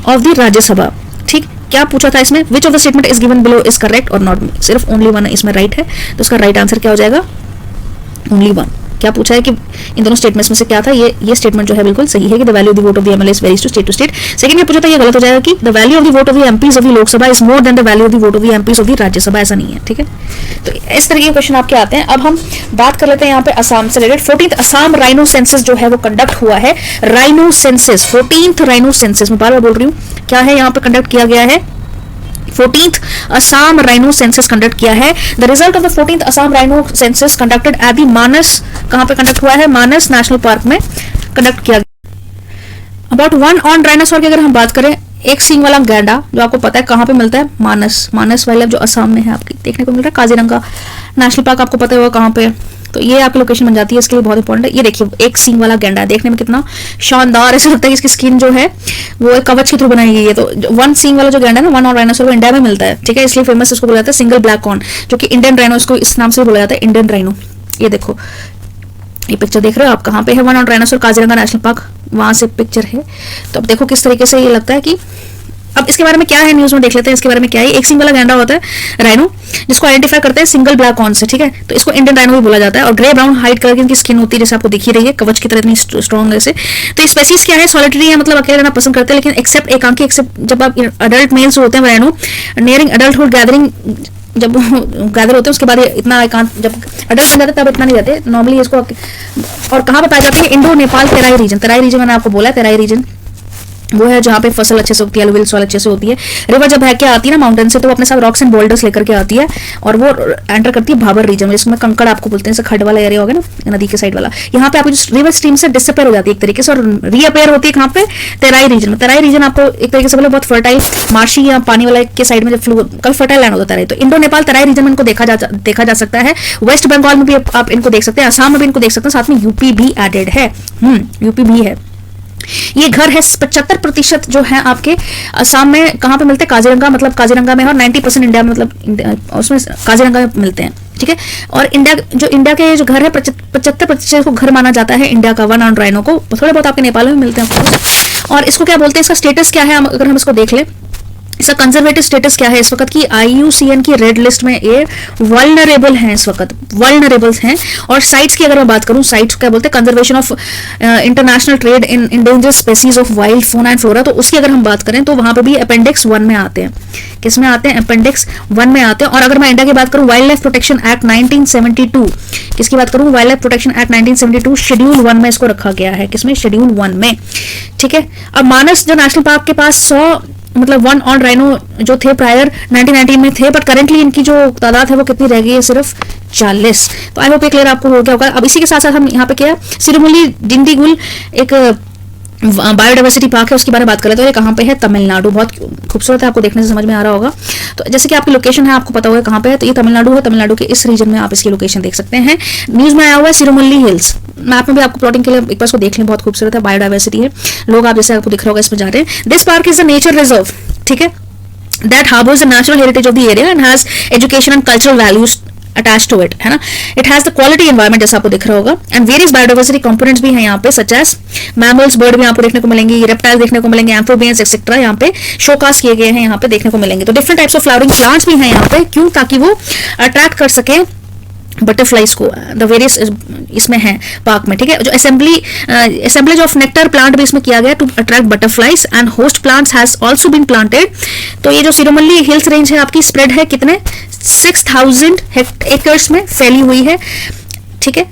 of the Rajya Sabha. ठीक, क्या पूछा था इसमें, which of the statement is given below is correct और not, सिर्फ only one इसमें right है, तो उसका राइट आंसर क्या हो जाएगा, ओनली वन। क्या पूछा है कि इन दोनों स्टेटमेंट्स में से क्या था, ये स्टेटमेंट जो है बिल्कुल सही है कि the value of the vote of the MLA varies to state. Second ये पूछा था, ये गलत हो जाएगा कि the value of the vote of the MPs of the Lok Sabha is more than the value of the vote of the MPs of the Rajya Sabha, ऐसा नहीं है। ठीक है, तो इस तरह के क्वेश्चन आपके आते हैं। अब हम बात कर लेते हैं यहाँ पे असम से related. 14th Assam rhino census जो है वो कंडक्ट हुआ है, rhino census, 14th rhino census, मैं बार बार बोल रही हूँ, क्या है यहाँ पे कंडक्ट किया गया है, 14th Assam Rhino Census conduct किया है। The result of the 14th Assam Rhino Census conducted at the Manas, कहां पे कंडक्ट हुआ है, मानस नेशनल पार्क में कंडक्ट किया गया। अबाउट वन ऑन डायनासोर की अगर हम बात करें, एक सींग वाला गैंडा जो आपको पता है कहां पे मिलता है, मानस वाइल्ड लाइफ जो असम में है आपकी देखने को मिल रहा है, काजीरंगा नेशनल पार्क आपको पता होगा कहां पे, तो ये आपकी लोकेशन बन जाती है, इसके लिए बहुत इंपॉर्टेंट है। ये देखिए एक सींग वाला गैंडा देखने में कितना शानदार, ऐसा लगता है कि इसकी स्किन जो है वो एक कवच के थ्रू बनाई गई है। तो वन सींग वाला जो गैंडा है ना, वन और डायनासोर वो इंडिया में मिलता है। ठीक है, इसलिए फेमस इसको बोला जाता है सिंगल ब्लैक कॉर्न, जो कि इंडियन राइनो, इसको इस नाम से बोला जाता है इंडियन राइनो। ये देखो, ये पिक्चर देख रहे हो आप, कहाँ पे है वन और डायनासोर, काजीरंगा नेशनल पार्क, वहां से पिक्चर है। तो अब देखो किस तरीके से ये लगता है कि, अब इसके बारे में क्या है न्यूज में देख लेते हैं, इसके बारे में क्या है। एक सिंग वाला गैंडा होता है राइनो, जिसको आइडेंटिफाई करते हैं सिंगल ब्लैक कॉर्न से। ठीक है, तो इसको इंडियन राइनो भी बोला जाता है, और ग्रे ब्राउन हाइट कलर की इनकी स्किन होती है, जैसे आपको दिख ही रही है, कवच की तरह इतनी स्ट्रॉन्ग है। तो ये स्पेसीज क्या है, सॉलिटरी है, मतलब अकेले रहना पसंद करते हैं, लेकिन एक्सेप्ट एकांकी, एक्सेप्ट जब आप अडल्ट मेल्स होते हैं राइनो नियरिंग अडल्टहुड गैदरिंग, जब गैदर होते हैं उसके बाद इतना एकांत, जब अडल्ट बन जाते तब इतना नहीं रहते नॉर्मली इसको। और कहाँ पे पाए जाते हैं, इंडो नेपाल तेराई रीजन मैंने आपको बोला, तेराई रीजन वो है जहाँ पे फसल अच्छे से होती है, एलुवियल सॉइल अच्छे से होती है। रिवर जब है क्या आती है ना माउंटेन से, तो वो अपने साथ रॉक्स एंड बोल्डर्स लेकर के आती है, और वो एंटर करती है भाबर रीजन में, इसमें कंकड़ आपको बोलते हैं, जैसे खड वाला एरिया होगा ना नदी के साइड वाला, यहाँ पे आपको रिवर स्ट्रीम से डिसअपेयर हो जाती है एक तरीके से, और रीअपेयर होती है कहाँ पे, तेराई रीजन में। तेराई रीजन आपको एक तरीके से बोले बहुत फर्टाइल मार्शी या पानी वाला के साइड में, जब कल फर्टाइल लैंड होता है तेराई, तो इंडो नेपाल तेराई रीजन में इनको देखा जा सकता है। वेस्ट बंगाल में भी आप इनको देख सकते हैं, असम में भी इनको देख सकते हैं, साथ में यूपी भी एडेड है, यूपी भी है। ये घर है 75% जो है आपके असम में, कहाँ पे मिलते हैं, काजीरंगा, मतलब काजीरंगा में, और 90% इंडिया में, मतलब उसमें काजीरंगा में मिलते हैं। ठीक है, और इंडिया के जो घर है 75% को घर माना जाता है इंडिया का, वन ऑन राइनो को, थोड़े बहुत आपके नेपाल में मिलते हैं। और इसको क्या बोलते हैं, इसका स्टेटस क्या है, अगर हम इसको देख ले, इसका कंजर्वेटिव स्टेटस क्या है इस वक्त की, IUCN की रेड लिस्ट में ये वल्नरेबल हैं, इस वक्त वल्नरेबल्स हैं। और साइट्स की अगर मैं बात करूं, साइट्स क्या बोलते हैं, conservation of international trade in endangered species of wild fauna and flora, तो उसकी अगर हम बात करें तो वहां पे भी अपेंडिक्स 1 में आते हैं। किस में आते हैं, अपेंडिक्स 1 में आते हैं। और अगर मैं इंडिया की बात करूं, वाइल्ड लाइफ प्रोटेक्शन एक्ट 1972, किसकी बात करूं, wild life protection act 1972 schedule 1 में इसको रखा गया है, किसमें, शेड्यूल 1 में। ठीक है, अब मानस जो नेशनल पार्क के पास 100 मतलब वन ऑन राइनो जो थे प्रायर 1990 में थे, बट करेंटली इनकी जो तादाद है वो कितनी रह गई है, सिर्फ 40। तो आई होप क्लियर आपको हो गया होगा। अब इसी के साथ साथ हम यहाँ पे क्या, सिरुमुली डिंडीगुल एक बायोडाइवर्सिटी पार्क है, उसके बारे में बात करें तो ये कहाँ पे है, तमिलनाडु, बहुत खूबसूरत है, आपको देखने से समझ में आ रहा होगा। तो जैसे कि आपकी लोकेशन है, आपको पता होगा कहाँ पे है, तो ये तमिलनाडु है, तमिलनाडु के इस रीजन में आप इसकी लोकेशन देख सकते हैं। न्यूज में आया हुआ है सिरुमुल्ली हिल्स, मैप में भी आपको प्लॉटिंग के लिए एक बार इसको देख लें, बहुत खूबसूरत है, बायोडाइवर्सिटी है, लोग आप जैसे आपको दिख रहा होगा इसमें जा रहे हैं। This park is a nature reserve, ठीक है, that harbors the natural heritage of the area and has education and cultural values attached to it, है ना. It has the quality environment जैसा आपको दिख रहा होगा, and various biodiversity components भी हैं यहाँ पे, such as mammals, bird भी आपको देखने को मिलेंगे, reptiles देखने को मिलेंगे, amphibians एक्सेट्रा यहाँ पे शोकास्ट किए गए हैं, यहाँ पे देखने को मिलेंगे. तो different types of flowering plants भी हैं यहाँ पे, क्यों? ताकि वो अट्रैक्ट कर सके बटरफ्लाइज को. द वेरियस इसमें है पार्क में, ठीक है. जो असेंबलेज ऑफ नेक्टर प्लांट भी इसमें किया गया to attract butterflies, and host plants has also been planted. तो ये जो सिरोमल्ली हिल्स रेंज है आपकी स्प्रेड है कितने 6000 एकर्स में फैली हुई है, ठीक है.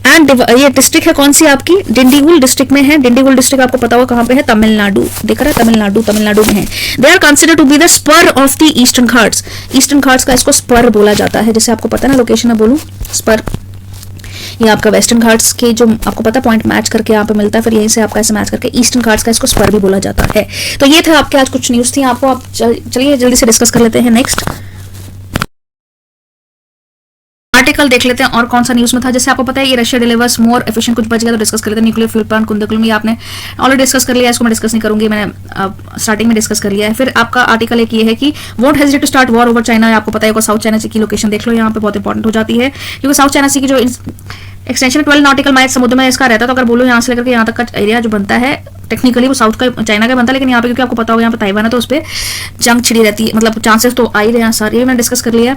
एंड ये डिस्ट्रिक्ट है कौन सी आपकी, डिंडीगुल डिस्ट्रिक्ट में है. डिंडीगुल डिस्ट्रिक्ट आपको पता होगा कहाँ पे है, तमिलनाडु, दिख रहा है तमिलनाडु में है. They are consider to be the spur of the eastern Ghats. Eastern Ghats का इसको स्पर बोला जाता है, जैसे आपको पता है ना लोकेशन, मैं बोलूँ स्पर. ये आपका वेस्टर्न घाट्स के जो आपको पता पॉइंट मैच करके यहाँ पे मिलता है, फिर यहीं से आपका ऐसे मैच करके ईस्टर्न घाट्स का इसको स्पर भी बोला जाता है. तो ये थे आपके आज कुछ न्यूज थी आपको. आप चलिए जल्दी से डिस्कस कर लेते हैं नेक्स्ट आर्टिकल देख लेते हैं और कौन सा न्यूज में था. जैसे आपको पता है ये रशिया डिलीवर्स मोर एफिशिएंट, कुछ बच गया तो डिस्कस कर लेते हैं. न्यूक्लियर फ्यूल प्लांट कुंदकुलम, ये आपने ऑलरेडी डिस्कस कर लिया, इसको मैं डिस्कस नहीं करूंगी, मैंने स्टार्टिंग में डिस्कस कर लिया है. फिर आपका आर्टिकल एक ये है कि won't hesitate to start war over China. आपको पता है साउथ चाइना सी की लोकेशन देख लो, यहाँ पे बहुत इंपॉर्टेंट हो जाती है, क्योंकि साउथ चाइना सी की जो एक्सटेंशन 12 नॉटिकल माइल समुद्र में इसका रहता है. तो अगर बोलो यहाँ से लेकर के यहाँ तक का एरिया जो बनता है टेक्निकली वो साउथ का चाइना का बनता है, लेकिन यहाँ पे क्योंकि आपको पता होगा यहाँ पे ताइवान है तो उस पर जंग छिड़ी रहती है, मतलब चांसेस तो आ ही रहे हैं सर. ये मैंने डिस्कस कर लिया,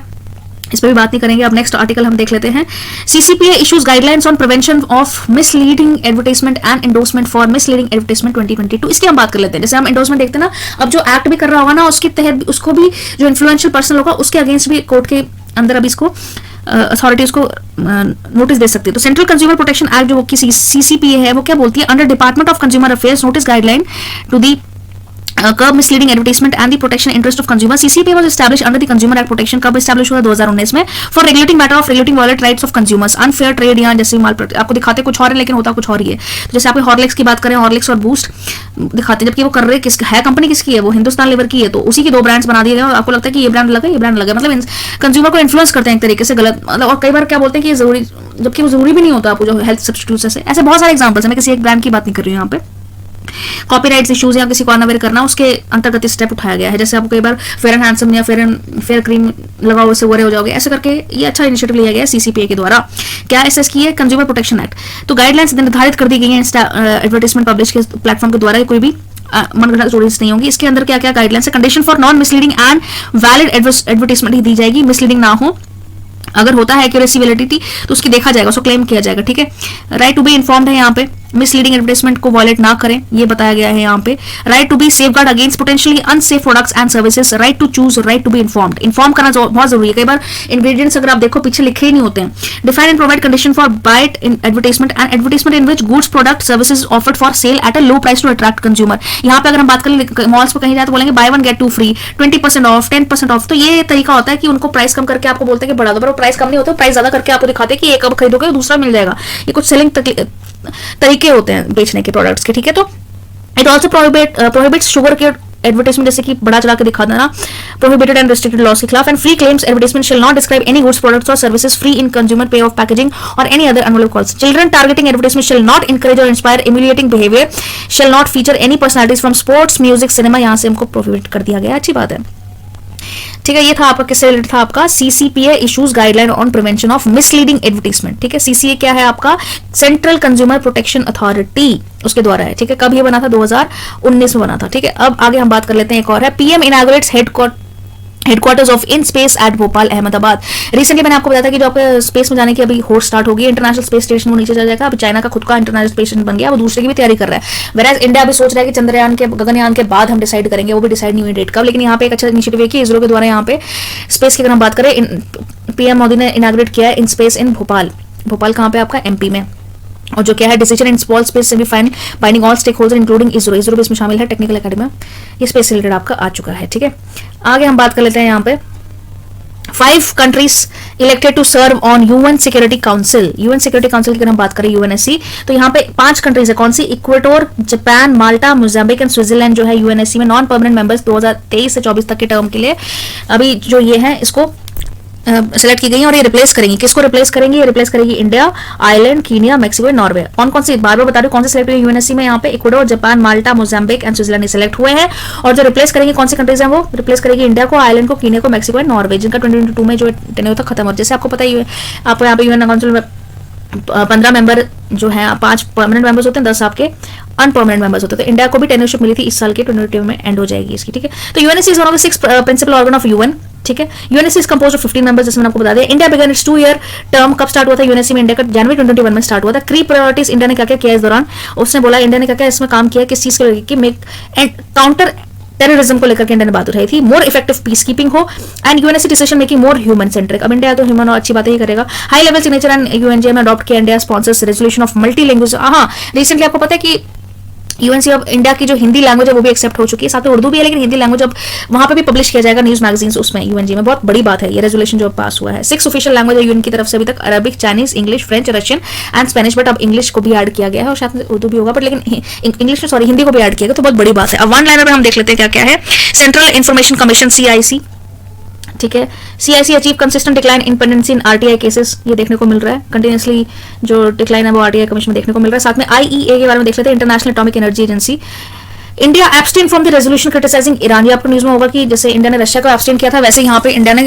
इस पर भी बात नहीं करेंगे. अब नेक्स्ट आर्टिकल हम देख लेते हैं. CCPA issues guidelines on prevention of misleading advertisement and endorsement for misleading advertisement 2022. इसकी हम बात कर लेते हैं. जैसे हम एंडोर्समेंट देखते हैं ना, अब जो एक्ट भी कर रहा होगा ना उसके तहत उसको भी जो इन्फ्लुएंशियल पर्सन होगा उसके अगेंस्ट भी कोर्ट के अंदर अभी इसको अथॉरिटीज को नोटिस दे सकती है. तो सेंट्रल कंज्यूमर प्रोटेक्शन एक्ट जो कि सीसीपीए है वो क्या बोलती है, under department of consumer affairs notice guideline to the curb misleading advertisement and the protection interest of consumer. CCPA was established under the Consumer Act protection. कब established हुआ 2019 में for regulating matter of regulating violate rights of consumers, unfair trade या जैसे माल आपको दिखाते कुछ और है लेकिन होता कुछ और ही है. तो जैसे आपको हॉर्लिक्स की बात करें, हॉर्लिक्स और बूस्ट दिखाते जबकि वो कर रहे किस है, कंपनी किसकी है, वो हिंदुस्तान लेवर की है. तो उसी की दो ब्रांड्स बना दिए गए और आपको लगता है कि ये ब्रांड लगा ये ब्रांड लगा, मतलब कंज्यूमर को इन्फ्लुएंस करते हैं एक तरीके से गलत, मतलब. और कई बार क्या बोलते हैं कि ये जरूरी, जबकि वो जरूरी भी नहीं होता. आपको जो हेल्थ सब्स्टिट्यूट्स ऐसे बहुत सारे एग्जाम्पल्स है, मैं किसी एक ब्रांड की बात नहीं कर रही हूँ यहाँ पे. कॉपीराइट्स इश्यूज या किसी को अनअवेयर करना, उसके अंतर्गत स्टेप उठाया गया है. जैसे आपको कई बार फेयर एंड हैंडसम या फेयर क्रीम लगाओ उससे गोरे हो जाओगे, ऐसे करके ये अच्छा इनिशिएटिव लिया गया है सीसीपीए के द्वारा. क्या एसएस की है, कंज्यूमर प्रोटेक्शन एक्ट. तो गाइडलाइंस निर्धारित कर दी गई है एडवर्टाइजमेंट पब्लिश के प्लेटफॉर्म के द्वारा, कोई भी मनगढ़ंत स्टोरीज नहीं होंगी. इसके अंदर क्या क्या गाइडलाइंस है, condition for non misleading and valid advertisement ही दी जाएगी. मिसलीडिंग ना हो, अगर होता है एक्यूरेसी वैलिडिटी तो उसकी देखा जाएगा, उसको क्लेम किया जाएगा, ठीक है. राइट टू बी इन्फॉर्म्ड है यहाँ पे, मिसलीडिंग एडवर्टाइजमेंट को वॉयलेट ना करें ये बताया गया है यहाँ पे. Right to be safeguard against potentially unsafe products and services. Right to choose, right to be informed. Inform करना बहुत जरूरी है. कई बार इंग्रेडिएंट्स अगर आप देखो पीछे लिखे ही नहीं होते हैं. Define and provide condition for bait in advertisement and advertisement in which goods product services offered for sale at a low price to attract consumer. यहाँ पे अगर हम बात करें मॉल्स पर कहीं जाए तो बोलेंगे buy one get two free, 20% off, 10% off. तो ये तरीका होता है कि उनको प्राइस कम करके आपको बोलते हैं कि बढ़ा दो, पर प्राइस कम नहीं होता, प्राइस ज्यादा करके आपको दिखाते हैं कि एक अब खरीदोगे तो दूसरा मिल जाएगा. ये कुछ सेलिंग तरीके होते हैं बेचने के प्रोडक्ट्स के, ठीक है. तो इट ऑल्सो प्रोहिबिट्स शुगर के एडवर्टाइजमेंट जैसे कि बड़ा चला के दिखा देना, प्रोहिबिटेड एंड रिस्ट्रिक्टेड लॉस के खिलाफ. And free claims advertisement shall not describe any goods products or services free in consumer pay of packaging or any other unavoidable costs. Children targeting advertisement shall not encourage or inspire emulating behaviour, shall not feature any personalities from sports, music, cinema. यहाँ से हमको prohibit कर दिया गया, अच्छी बात है, ठीक है. ये था आपका किससे रिलेटेड था, आपका CCPA issues guideline on prevention of misleading advertisement, ठीक है. सीसीए क्या है आपका, सेंट्रल कंज्यूमर प्रोटेक्शन अथॉरिटी, उसके द्वारा है, ठीक है. कब ये बना था, 2019 में बना था, ठीक है. अब आगे हम बात कर लेते हैं. एक और है, PM inaugurates headquarters of in space at Bhopal Ahmedabad. Recently मैंने आपको बताया था कि जो आपके स्पेस में जाने की अभी होड़ स्टार्ट होगी, इंटरनेशनल स्पेस स्टेशन वो नीचे चल जाएगा. अभी चाइना का खुद का इंटरनेशनल स्पेस स्टेशन बन गया, वो दूसरे की भी तैयारी कर रहा है. वेराज इंडिया अभी सोच रहा है कि चंद्रयान के गगनयान के बाद हम डिसाइड करेंगे, वो भी डिसाइड नहीं हुई डेट कब. लेकिन यहाँ पे एक अच्छा इनिशिएटिव है कि इसरो के द्वारा यहाँ पे स्पेस की अगर हम बात करें, पीएम मोदी ने इनॉग्रेट किया है in space in Bhopal. Bhopal कहाँ पे आपका, एमपी में. और जो क्या है, डिसीजन इन स्मॉल स्पेस से भी binding all stakeholder including ISRO भी इसमें शामिल है. टेक्निकल अकेडमी में ये स्पेस से रिलेटेड आपका आ चुका है, ठीक है. आगे हम बात कर लेते हैं यहाँ पे 5 countries elected to serve on UN Security Council. UN Security Council की अगर हम बात करें UNSC, तो यहाँ पे 5 कंट्रीज है. कौन सी, Ecuador, Japan, Malta, Mozambique and Switzerland जो है UNSC में नॉन परमानेंट मेंबर्स 2023 से 24 तक के टर्म के लिए. अभी जो ये है इसको सेलेक्ट की गई हैं और ये रिप्लेस करेंगी, किसको रिप्लेस करेंगी, ये रिप्लेस करेगी India, Ireland, Kenya, Mexico, Norway. कौन सी बार बार बता रही हूँ कौन से सिलेक्ट हुए यूएनएससी में, यहाँ पे Ecuador, Japan, Malta, Mozambique and Switzerland select हुए हैं। और जो रिप्लेस करेंगे कौन सी कंट्रीज हैं, वो रिप्लेस करेगी इंडिया को, आयरलैंड को, कीनिया को, मैक्सिको एंड नॉर्वे, जिनका 2022 में जो टेन्योर था खत्म हो। जैसे आपको पता ही है, आपको यहाँ पे यूएन काउंसिल में 15 मेंबर जो है, 5 परमानेंट मेंबर्स होते हैं, 10 आपके अनपरमानेंट मेंबर्स होते हैं। तो इंडिया को भी टेन्योरशिप मिली थी इस साल के 2022 में एंड हो जाएगी इसकी, ठीक है। तो UNSC is one of the 6 principal organ of UN, ठीक है। UNSC is composed of 15 members, जैसे मैंने आपको बता दिया। India began its 2-year term, कब स्टार्ट हुआ था यूएनएससी में इंडिया का, जनवरी 2021 में स्टार्ट हुआ था। की प्रायोरिटीज इंडिया ने क्या क्या किया इस दौरान, उसने बोला इंडिया ने क्या क्या इसमें काम किया, किस चीज को लेकर कि मेक एंड काउंटर टेररिज्म को लेकर के इंडिया ने बात उठाई थी, मोर इफेक्टिव पीस कीपिंग हो and UNSC decision making more human centric. अब इंडिया तो ह्यूमन और अच्छी बातें ही करेगा। हाई लेवल सिग्नेचर एंड यूएनजे में अडॉप्ट किया India sponsors resolution of multi language. हाँ, रिसेंटली आपको पता है कि यूएनसी ऑफ इंडिया की जो हिंदी लैंग्वेज है वो भी एक्सेप्ट हो चुकी है, साथ में उर्दू भी है, लेकिन हिंदी लैंग्वेज अब वहां पे भी पब्लिश किया जाएगा न्यूज मैगजीन्स उसमें यूएनजी में। बहुत बड़ी बात है ये रेजोल्यूशन जो पास हुआ है। 6 ऑफिशियल लैंग्वेज है यूएन की तरफ से अभी तक, Arabic, Chinese, English, French, Russian and Spanish, but अब इंग्लिश को भी ऐड किया गया है और शायद उर्दू भी होगा, बट लेकिन इंग्लिश में सॉरी हिंदी को भी ऐड किया गया, तो बहुत बड़ी बात है। अब वन लाइनर में हम देख लेते हैं क्या क्या है। सेंट्रल इन्फॉर्मेशन कमीशन सीआईसी, ठीक है। CIC achieve consistent decline independency in RTI cases, ये देखने को मिल रहा है कंटिन्यूसली जो डिक्लाइन है वो आरटीआई कमीशन में देखने को मिल रहा है। साथ में आईईए के बारे में देख लेते हैं, International Atomic Energy Agency. India abstain from the resolution criticising Iran, ये आपको न्यूज में होगा कि जैसे इंडिया ने रशिया को एब्सटेन किया था, वैसे यहाँ पे इंडिया ने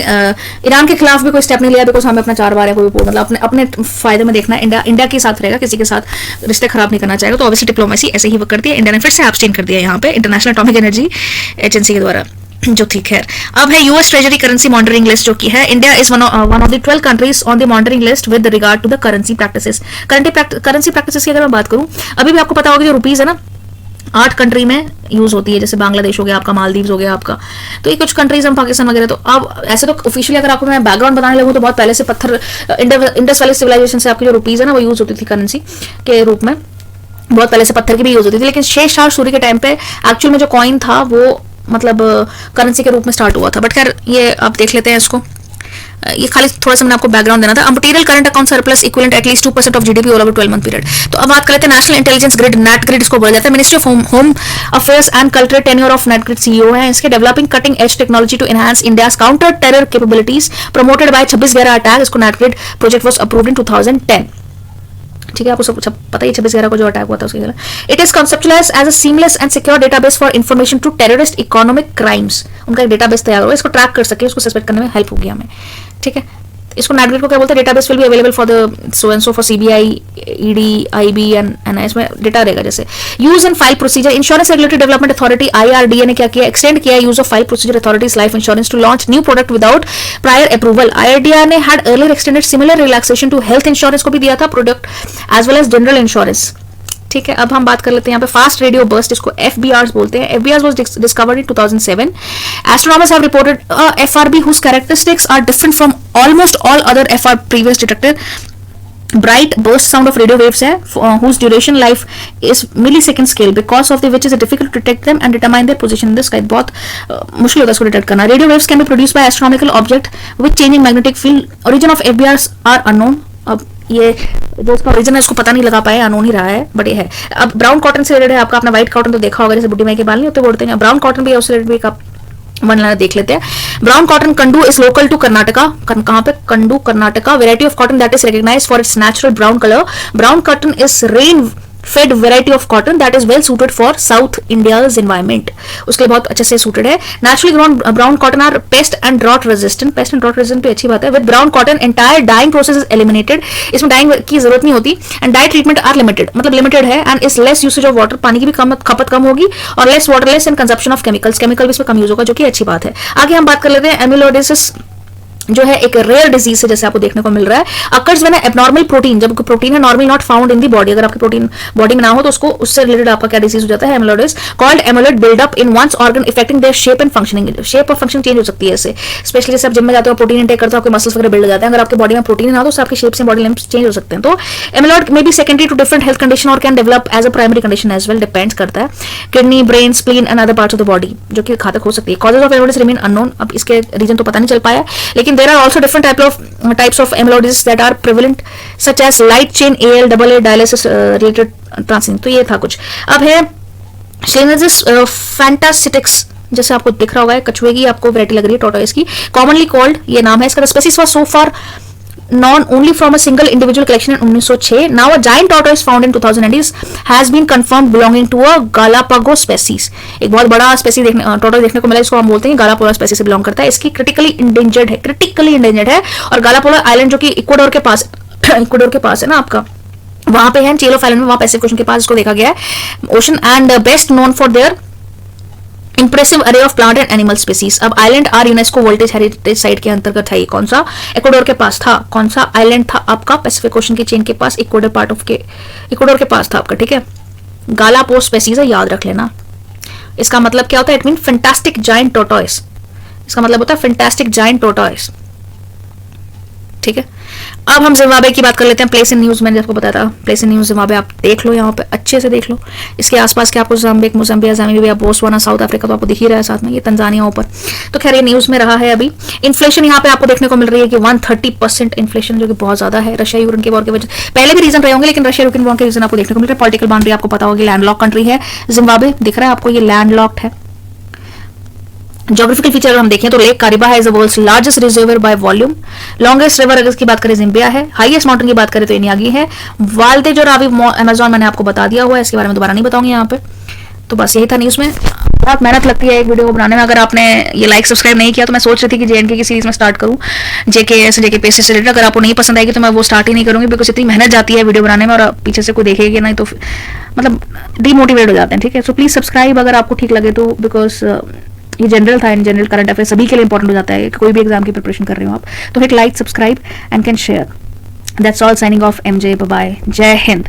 ईरान के खिलाफ भी कोई स्टेप नहीं लिया, बिकॉज हमें अपना 4 बार है कोई मतलब अपने अपने फायदे में देखना है। इंडिया के साथ रहेगा, किसी के साथ रिश्ते खराब नहीं करना चाहेगा, तो ऑब्वियसली डिप्लोमेसी ऐसे ही वर्क करती है। इंडिया ने फिर से एब्सटेन कर दिया यहाँ पे इंटरनेशनल एटॉमिक एनर्जी एजेंसी के द्वारा, जो ठीक है। अब है US treasury currency monitoring list, जो की है India is one of the 12 countries on the monitoring list with regard to the currency practices. Currency practices की अगर मैं बात करूं, अभी भी आपको पता होगा जो रुपीज है ना 8 कंट्री में यूज होती है, जैसे बांग्लादेश हो गया आपका, मालदीव्स हो गया आपका, तो ये कुछ कंट्रीज हम पाकिस्तान वगैरह। तो अब ऐसे तो ऑफिशियली अगर आपको मैं बैकग्राउंड बताने लगूं तो बहुत पहले से पत्थर इंडस वैली सिविलाइजेशन से आपकी जो रुपीज है ना वो यूज होती थी करेंसी के रूप में, बहुत पहले से पत्थर की भी यूज होती थी। लेकिन शेषशाह सूरी के टाइम पे एक्चुअल में जो कॉइन था वो मतलब करेंसी के रूप में स्टार्ट हुआ था। बट खैर ये आप देख लेते हैं इसको, ये खाली थोड़ा सा मैंने आपको बैकग्राउंड देना था। Material current account surplus equivalent at least 2% of GDP over 12 month period. तो अब बात करते हैं national intelligence grid, net grid इसको बोला जाता है। Ministry of home affairs and cultural tenure of net grid CEO है इसके। Developing cutting edge technology to enhance India's counter terror capabilities promoted by 26/11 attack. इसको net grid project was approved in 2010, ठीक है। आपको सब पता ही 26/11 को जो अटैक हुआ था उसके खिलाफ। It is conceptualised as a seamless and secure database for information to terrorist economic crimes. उनका एक डेटाबेस तैयार होगा, इसको ट्रैक कर सके, उसको सस्पेक्ट करने में हेल्प होगी हमें, ठीक है। इसको नेटग्रिड को क्या बोलते हैं, database will be available for the so and so for CBI, ED, IB and इसमें डेटा रहेगा। जैसे use and file procedure, insurance regulatory development authority IRDA ने क्या किया, एक्सटेंड किया use of file procedure authorities life insurance to launch new product without prior approval. IRDA ने had earlier extended similar relaxation to health insurance को भी दिया था product as well as general insurance, ठीक है। अब हम बात कर लेते हैं यहाँ पे फास्ट रेडियो बर्स्ट, इसको एफबीआर बोलते हैं। FBR was discovered in 2007। Astronomers have reported FRB whose characteristics are different from almost all other FR previous detected. Bright burst sound of radio waves है whose duration life is millisecond scale, because of the which is difficult to detect them and determine their position in the sky. बहुत मुश्किल होता है इसको detect करना। Radio waves can be produced by astronomical object with changing magnetic field. Origin of FBRs are unknown. अब ये जो इसका ओरिजिन है उसको पता नहीं लगा पाए, अनोन ही रहा है, बट ये है। अब ब्राउन कॉटन से रिलेटेड है आपका अपना व्हाइट कॉटन तो देखा होगा, जैसे बुड्ढी माई के बाल नहीं होते बोलते हैं, ब्राउन कॉटन भी है, उससे रिलेटेड भी आप वन लाइन देख लेते हैं। ब्राउन कॉटन कंडू इज लोकल टू कर्नाटका, कहाँ पे, कंडू Karnataka. Variety of cotton that is recognised for its natural brown colour. Brown cotton is rain fed variety of cotton that is well suited for south India's environment, उसके लिए बहुत अच्छे से suited है। Naturally grown brown cotton are pest and drought resistant, pest and drought resistant भी अच्छी बात है। With brown cotton entire dying process is eliminated, इसमें डाइंग की जरूरत नहीं होती। And dye treatment are limited, मतलब लिमिटेड है। And is less usage of water, पानी की भी खपत कम होगी, और less waterless and consumption of chemicals, chemical भी इसमें कम यूज होगा, जो कि अच्छी बात है। आगे हम बात कर लेते हैं एमिलोइडोसिस, जो है एक रेयर डिजीज है जैसे आपको देखने को मिल रहा है। अकर्स व्हेन एबनॉर्मल प्रोटीन, जब प्रोटीन है normal not found in the body, अगर आपके प्रोटीन बॉडी में ना हो तो उसको उससे रिलेटेड आपका क्या डिजीज हो जाता है, amyloidosis. Called amyloid buildup in one's organ affecting their shape and functioning, shape और फंक्शन चेंज हो सकती है इससे। स्पेशली जैसे आप जिम में जाते हो, प्रोटीन इंटेक करते हो, आपके मसल्स वगैरह बिल्ड हो जाते हैं। अगर आपके बॉडी में प्रोटीन ना हो तो उससे आपके शेप से बॉडी लिम्स चेंज हो सकते हैं। तो amyloid may be secondary to different health condition or can develop as a primary condition as well, depends करता है। Kidney, brain, spleen and other parts of the body, जो कि घातक हो सकती है। Causes of amyloidosis remain unknown, अब इसके रीजन तो पता नहीं चल पाया, लेकिन there are also different types of amyloidosis that are prevalent such as light chain AA dialysis related transient। तो ये था कुछ। अब है Sclerosis fantastics, जैसे आपको दिख रहा होगा कछुए की आपको वैरायटी लग रही है टॉर्टोइस की, कॉमनली कॉल्ड ये नाम है इसका। Species was so far known only from a single individual collection in 1906. Now a giant tortoise found in 2020 has been confirmed belonging to a Galapagos species. एक बहुत बड़ा स्पेसी टॉर्टोइस देखने को मिला, इसको हम बोलते हैं गालापोला स्पेसी से बिलोंग करता है। इसकी क्रिटिकली इंडेंजर्ड है और गालापोला आइलैंड जो कि इक्वाडोर के पास है ना आपका, वहां पे है चेलो आइलैंड में, वहां पैसिफिक ओशन के पास इसको देखा गया है ocean, and best known for their impressive array of plant and animal species. अब island are UNESCO world heritage site के अंतर्गत है। ये कौन सा? इक्वाडोर के पास था। कौन सा आइलैंड था आपका? पैसिफिक ओशन की चेन के पास, इक्वाडोर के पास था आपका, ठीक है। गालापोस स्पीसीज है, याद रख लेना। इसका मतलब क्या होता है? It mean fantastic giant tortoise. इसका मतलब होता है फैंटास्टिक जायंट टॉर्टोइस, ठीक है। अब हम जिम्बाब्वे की बात कर लेते हैं। प्लेस इन न्यूज मैंने आपको बताया था, प्लेस इन न्यूज जिम्बाब्वे आप देख लो, यहाँ पे अच्छे से देख लो। इसके आसपास के आपको मोजाम्बिया, ज़ाम्बिया, बोत्सवाना, साउथ अफ्रीका तो आपको दिख ही रहा है साथ में, ये तंजानिया ऊपर। तो खैर ये न्यूज में रहा है अभी। इन्फ्लेशन यहाँ पे आपको देखने को मिल रही है कि 130% इन्फ्लेशन, जो कि बहुत ज्यादा है रशिया यूक्रेन के वॉर की वजह। पहले भी रीजन रहे होंगे, लेकिन रशिया यूक्रेन वॉर के रीजन आपको देखने को मिल रहा है। पॉलिटिकल बाउंड्री आपको पता होगी, लैंडलॉक कंट्री है जिम्बाब्वे, दिख रहा है आपको, ये लैंडलॉक्ड है। ज्योग्राफिकल फीचर अगर हम देखें तो लेक कारिबा है world's largest reservoir by volume. Longest river अगर इसकी बात करें जिम्बिया है। हाईएस्ट माउंटेन की बात करें तो इनियागी है। वाल्दे जो रावी अमेजोन मैंने आपको बता दिया हुआ है, इसके बारे में दोबारा नहीं बताऊंगी यहाँ पे। तो बस यही था न्यूज में। बहुत मेहनत लगती है एक वीडियो को बनाने में। अगर आपने ये लाइक सब्सक्राइब नहीं किया तो मैं सोच रही थी कि जेएनके की सीरीज में स्टार्ट करूँ, जेके पीएससी से रिलेटेड। अगर आपको नहीं पसंद आएगी तो मैं वो स्टार्ट ही नहीं करूंगी, बिकॉज इतनी मेहनत जाती है वीडियो बनाने में और पीछे से कोई देखेगी नहीं तो मतलब डिमोटिवेट हो जाते हैं, ठीक है। सो प्लीज सब्सक्राइब अगर आपको ठीक लगे तो, बिकॉज ये जनरल था, इन जनरल करंट अफेयर सभी के लिए इंपॉर्टेंट हो जाता है कि कोई भी एग्जाम की प्रिपरेशन कर रहे हो आप तो hit like, subscribe and can share. That's all, signing off MJ, bye bye, जय हिंद।